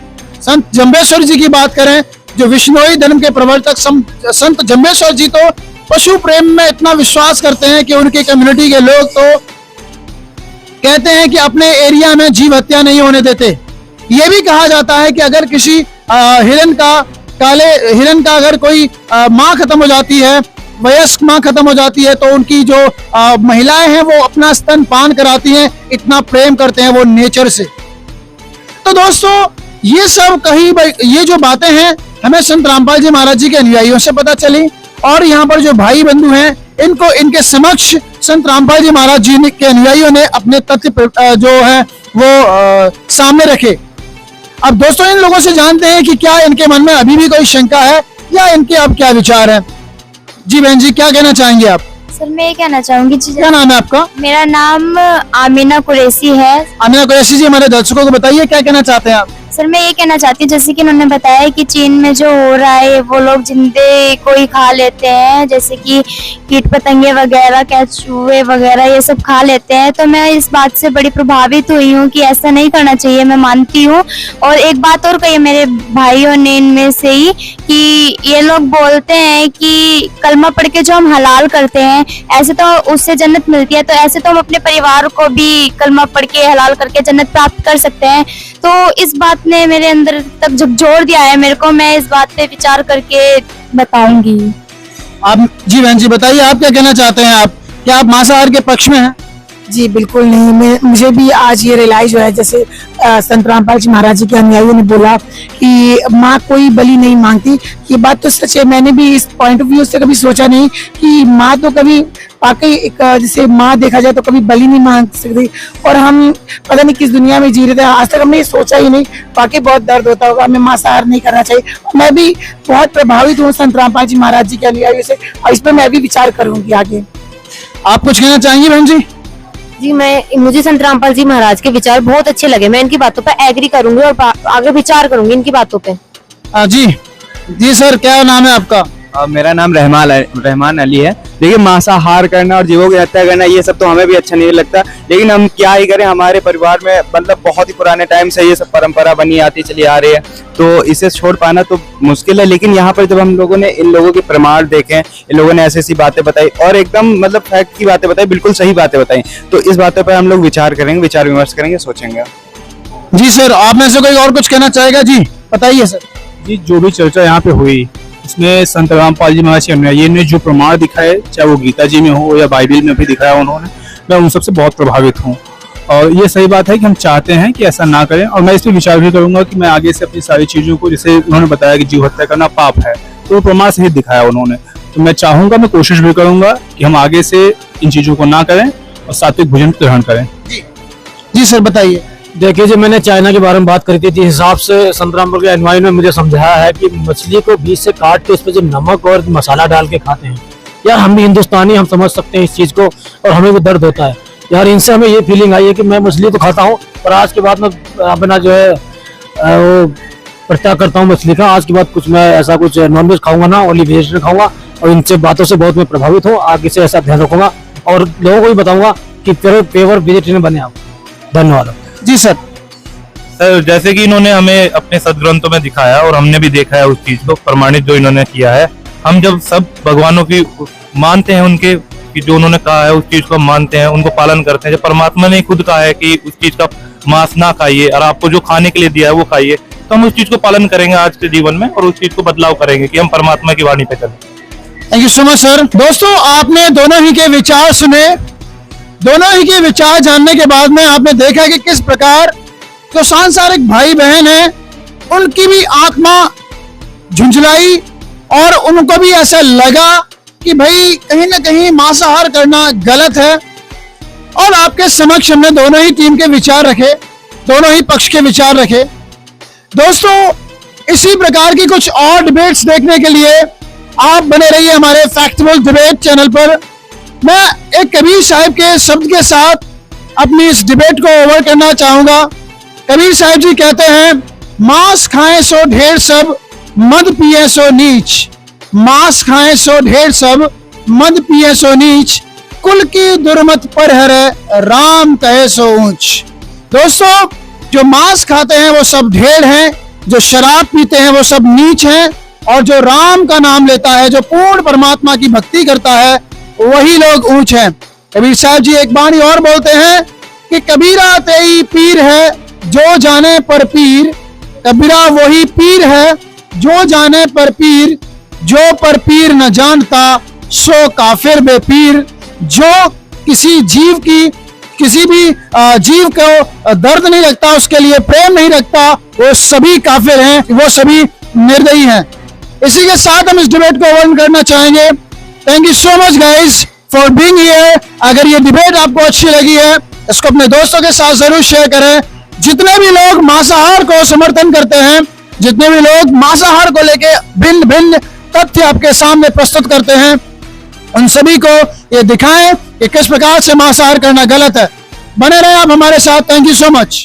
संत जम्बेश्वर जी की बात करें, जो विष्णोई धर्म के प्रवर्तक संत जम्बेश्वर जी तो पशु प्रेम में इतना विश्वास करते हैं कि उनकी कम्युनिटी के लोग तो कहते हैं कि अपने एरिया में जीव हत्या नहीं होने देते। ये भी कहा जाता है कि अगर किसी हिरन का अगर कोई माँ खत्म हो जाती है, वयस्क माँ खत्म हो जाती है, तो उनकी जो महिलाएं हैं वो अपना स्तन पान कराती हैं, इतना प्रेम करते हैं वो नेचर से। तो दोस्तों ये सब ये जो बातें हैं हमें संत रामपाल जी महाराज जी के अनुयायियों से पता चली, और यहाँ पर जो भाई बंधु हैं इनके समक्ष संत रामपाल जी महाराज जी के अनुयायियों ने अपने तथ्य जो है वो सामने रखे। अब दोस्तों इन लोगों से जानते हैं कि क्या इनके मन में अभी भी कोई शंका है या इनके अब क्या विचार है। जी बहन जी, क्या कहना चाहेंगे आप? सर मैं ये कहना चाहूंगी जी, क्या नाम है आपका? मेरा नाम आमिना कुरैशी है। आमिना कुरैशी जी, हमारे दर्शकों को बताइए क्या कहना चाहते हैं आप? सर मैं ये कहना चाहती हूँ, जैसे कि उन्होंने बताया कि चीन में जो हो रहा है वो लोग जिंदे को ही खा लेते हैं, जैसे कि कीट पतंगे वगैरह, केंचुए वगैरह ये सब खा लेते हैं। तो मैं इस बात से बड़ी प्रभावित हुई हूँ कि ऐसा नहीं करना चाहिए, मैं मानती हूँ। और एक बात और कही मेरे भाइयों ने इनमें से ही कि ये लोग बोलते हैं कि कलमा पढ़ के जो हम हलाल करते हैं ऐसे तो उससे जन्नत मिलती है, तो ऐसे तो हम अपने परिवार को भी कलमा पढ़ के हलाल करके जन्नत प्राप्त कर सकते हैं। तो इस बात ने मेरे अंदर तक झकझोर दिया है मेरे को, मैं इस बात पे विचार करके बताऊंगी। आप जी बहन जी बताइए, आप क्या कहना चाहते हैं? आप क्या आप मांसाहार के पक्ष में हैं? जी बिल्कुल नहीं, मुझे भी आज ये रियलाइज हुआ है, जैसे संत रामपाल जी महाराज जी के अनुयायियों ने बोला कि माँ कोई बलि नहीं मांगती। ये बात तो सच है, मैंने भी इस पॉइंट ऑफ व्यू से कभी सोचा नहीं कि माँ तो कभी वाकई एक जैसे माँ देखा जाए तो कभी बलि नहीं मांग सकती, और हम पता नहीं किस दुनिया में जी रहे थे, आज तक हमने ये सोचा ही नहीं। वाकई बहुत दर्द होता होगा, हमें मांसाहार नहीं करना चाहिए। मैं भी बहुत प्रभावित हूँ संत रामपाल जी महाराज जी के अनुयायियों से, और इस पर मैं भी विचार करूंगी आगे। आप कुछ कहना चाहेंगी बहन जी? जी मुझे संत रामपाल जी महाराज के विचार बहुत अच्छे लगे, मैं इनकी बातों पर एग्री करूंगी और आगे विचार करूंगी इनकी बातों पे। जी सर, क्या नाम है आपका? मेरा नाम रहमान अली है। देखिए मांसाहार करना और जीवों की हत्या करना ये सब तो हमें भी अच्छा नहीं लगता, लेकिन हम क्या ही करें, हमारे परिवार में मतलब बहुत ही पुराने टाइम से ये सब परंपरा बनी आती चली आ रही है, तो इसे छोड़ पाना तो मुश्किल है। लेकिन यहाँ पर जब हम लोगों ने इन लोगों के प्रमाण देखे, इन लोगों ने ऐसी ऐसी बातें बताई और एकदम मतलब फैक्ट की बातें बताई, बिल्कुल सही बातें बताई, तो इस बातों पर हम लोग विचार करेंगे, विचार विमर्श करेंगे, सोचेंगे। जी सर, आप में से कोई और कुछ कहना चाहेगा? जी बताइए सर। जी जो भी चर्चा यहाँ पे हुई उसमें संत रामपाल जी महाराज के अनुयायी ने जो प्रमाण दिखाए, चाहे वो गीता जी में हो या बाइबल में भी दिखाया उन्होंने, मैं उन सबसे बहुत प्रभावित हूँ। और ये सही बात है कि हम चाहते हैं कि ऐसा ना करें, और मैं इस पर विचार भी करूंगा कि मैं आगे से अपनी सारी चीजों को, जैसे उन्होंने बताया कि जीव हत्या करना पाप है, तो वो प्रमाण सहित दिखाया उन्होंने, तो मैं चाहूंगा, मैं कोशिश भी करूंगा कि हम आगे से इन चीजों को ना करें और सात्विक भोजन ग्रहण करें। जी सर बताइए। देखिए जी, मैंने चाइना के बारे में बात करी थी, जिस हिसाब से संत रामपाल के अनुयायी ने मुझे समझाया है कि मछली को बीच से काट के उस पर जब नमक और मसाला डाल के खाते हैं, यार हम भी हिंदुस्तानी, हम समझ सकते हैं इस चीज को, और हमें भी दर्द होता है यार। इनसे हमें ये फीलिंग आई है कि मैं मछली तो खाता हूँ, पर आज के बाद मैं अपना जो है वो परित्याग करता हूँ मछली का। आज के बाद कुछ मैं ऐसा कुछ नॉनवेज खाऊंगा ना, ओनली वेजिटेरियन खाऊंगा, और इनसे बातों से बहुत मैं प्रभावित हूँ। आगे से ऐसा ध्यान रखूंगा और लोगों को भी बताऊंगा कि प्योर वेजिटेरियन बने आप। धन्यवाद। जी सर। सर जैसे कि इन्होंने हमें अपने सदग्रंथों में दिखाया और हमने भी देखा है उस चीज को प्रमाणित जो इन्होंने किया है, हम जब सब भगवानों की मानते हैं, उनके कि जो उन्होंने कहा है उस चीज को मानते हैं, उनको पालन करते हैं। जब परमात्मा ने खुद कहा है कि उस चीज का मांस ना खाइए और आपको जो खाने के लिए दिया है वो खाइए, तो हम उस चीज को पालन करेंगे आज के जीवन में और उस चीज को बदलाव करेंगे कि हम परमात्मा की वाणी पे चलें। Thank you so much sir. दोस्तों आपने दोनों ही के विचार सुने, दोनों ही के विचार जानने के बाद में आपने देखा कि किस प्रकार जो सांसारिक भाई बहन हैं उनकी भी आत्मा झुंझलाई और उनको भी ऐसा लगा कि भाई कहीं ना कहीं मांसाहार करना गलत है। और आपके समक्ष हमने दोनों ही टीम के विचार रखे, दोनों ही पक्ष के विचार रखे। दोस्तों इसी प्रकार की कुछ और डिबेट्स देखने के लिए आप बने रहिए हमारे फैक्टेबल डिबेट चैनल पर। मैं एक कबीर साहब के शब्द के साथ अपनी इस डिबेट को ओवर करना चाहूंगा। कबीर साहब जी कहते हैं, मांस खाएं सो ढेर सब, मद पिए सो नीच। मांस खाएं सो ढेर सब, मद पिए सो नीच। कुल की दुर्मत पर है, राम कहे सो ऊंच। दोस्तों जो मांस खाते हैं वो सब ढेर हैं, जो शराब पीते हैं वो सब नीच हैं, और जो राम का नाम लेता है, जो पूर्ण परमात्मा की भक्ति करता है, वही लोग ऊंच हैं। कबीर साहब जी एक बाणी और बोलते हैं कि कबीरा तेई पीर है जो जाने पर पीर, कबीरा वही पीर है जो जाने पर पीर, जो पर पीर न जानता सो काफिर बे पीर। जो किसी जीव की, किसी भी जीव को दर्द नहीं रखता, उसके लिए प्रेम नहीं रखता, वो सभी काफिर हैं, वो सभी निर्दयी हैं। इसी के साथ हम इस डिबेट को ओवर करना चाहेंगे। Thank you so much guys for being here. अगर ये डिबेट आपको अच्छी लगी है, इसको अपने दोस्तों के साथ जरूर शेयर करें। जितने भी लोग मांसाहार को समर्थन करते हैं, जितने भी लोग मांसाहार को लेके भिन्न भिन्न तथ्य आपके सामने प्रस्तुत करते हैं, उन सभी को ये दिखाएं कि किस प्रकार से मांसाहार करना गलत है। बने रहे आप हमारे साथ। Thank you so much.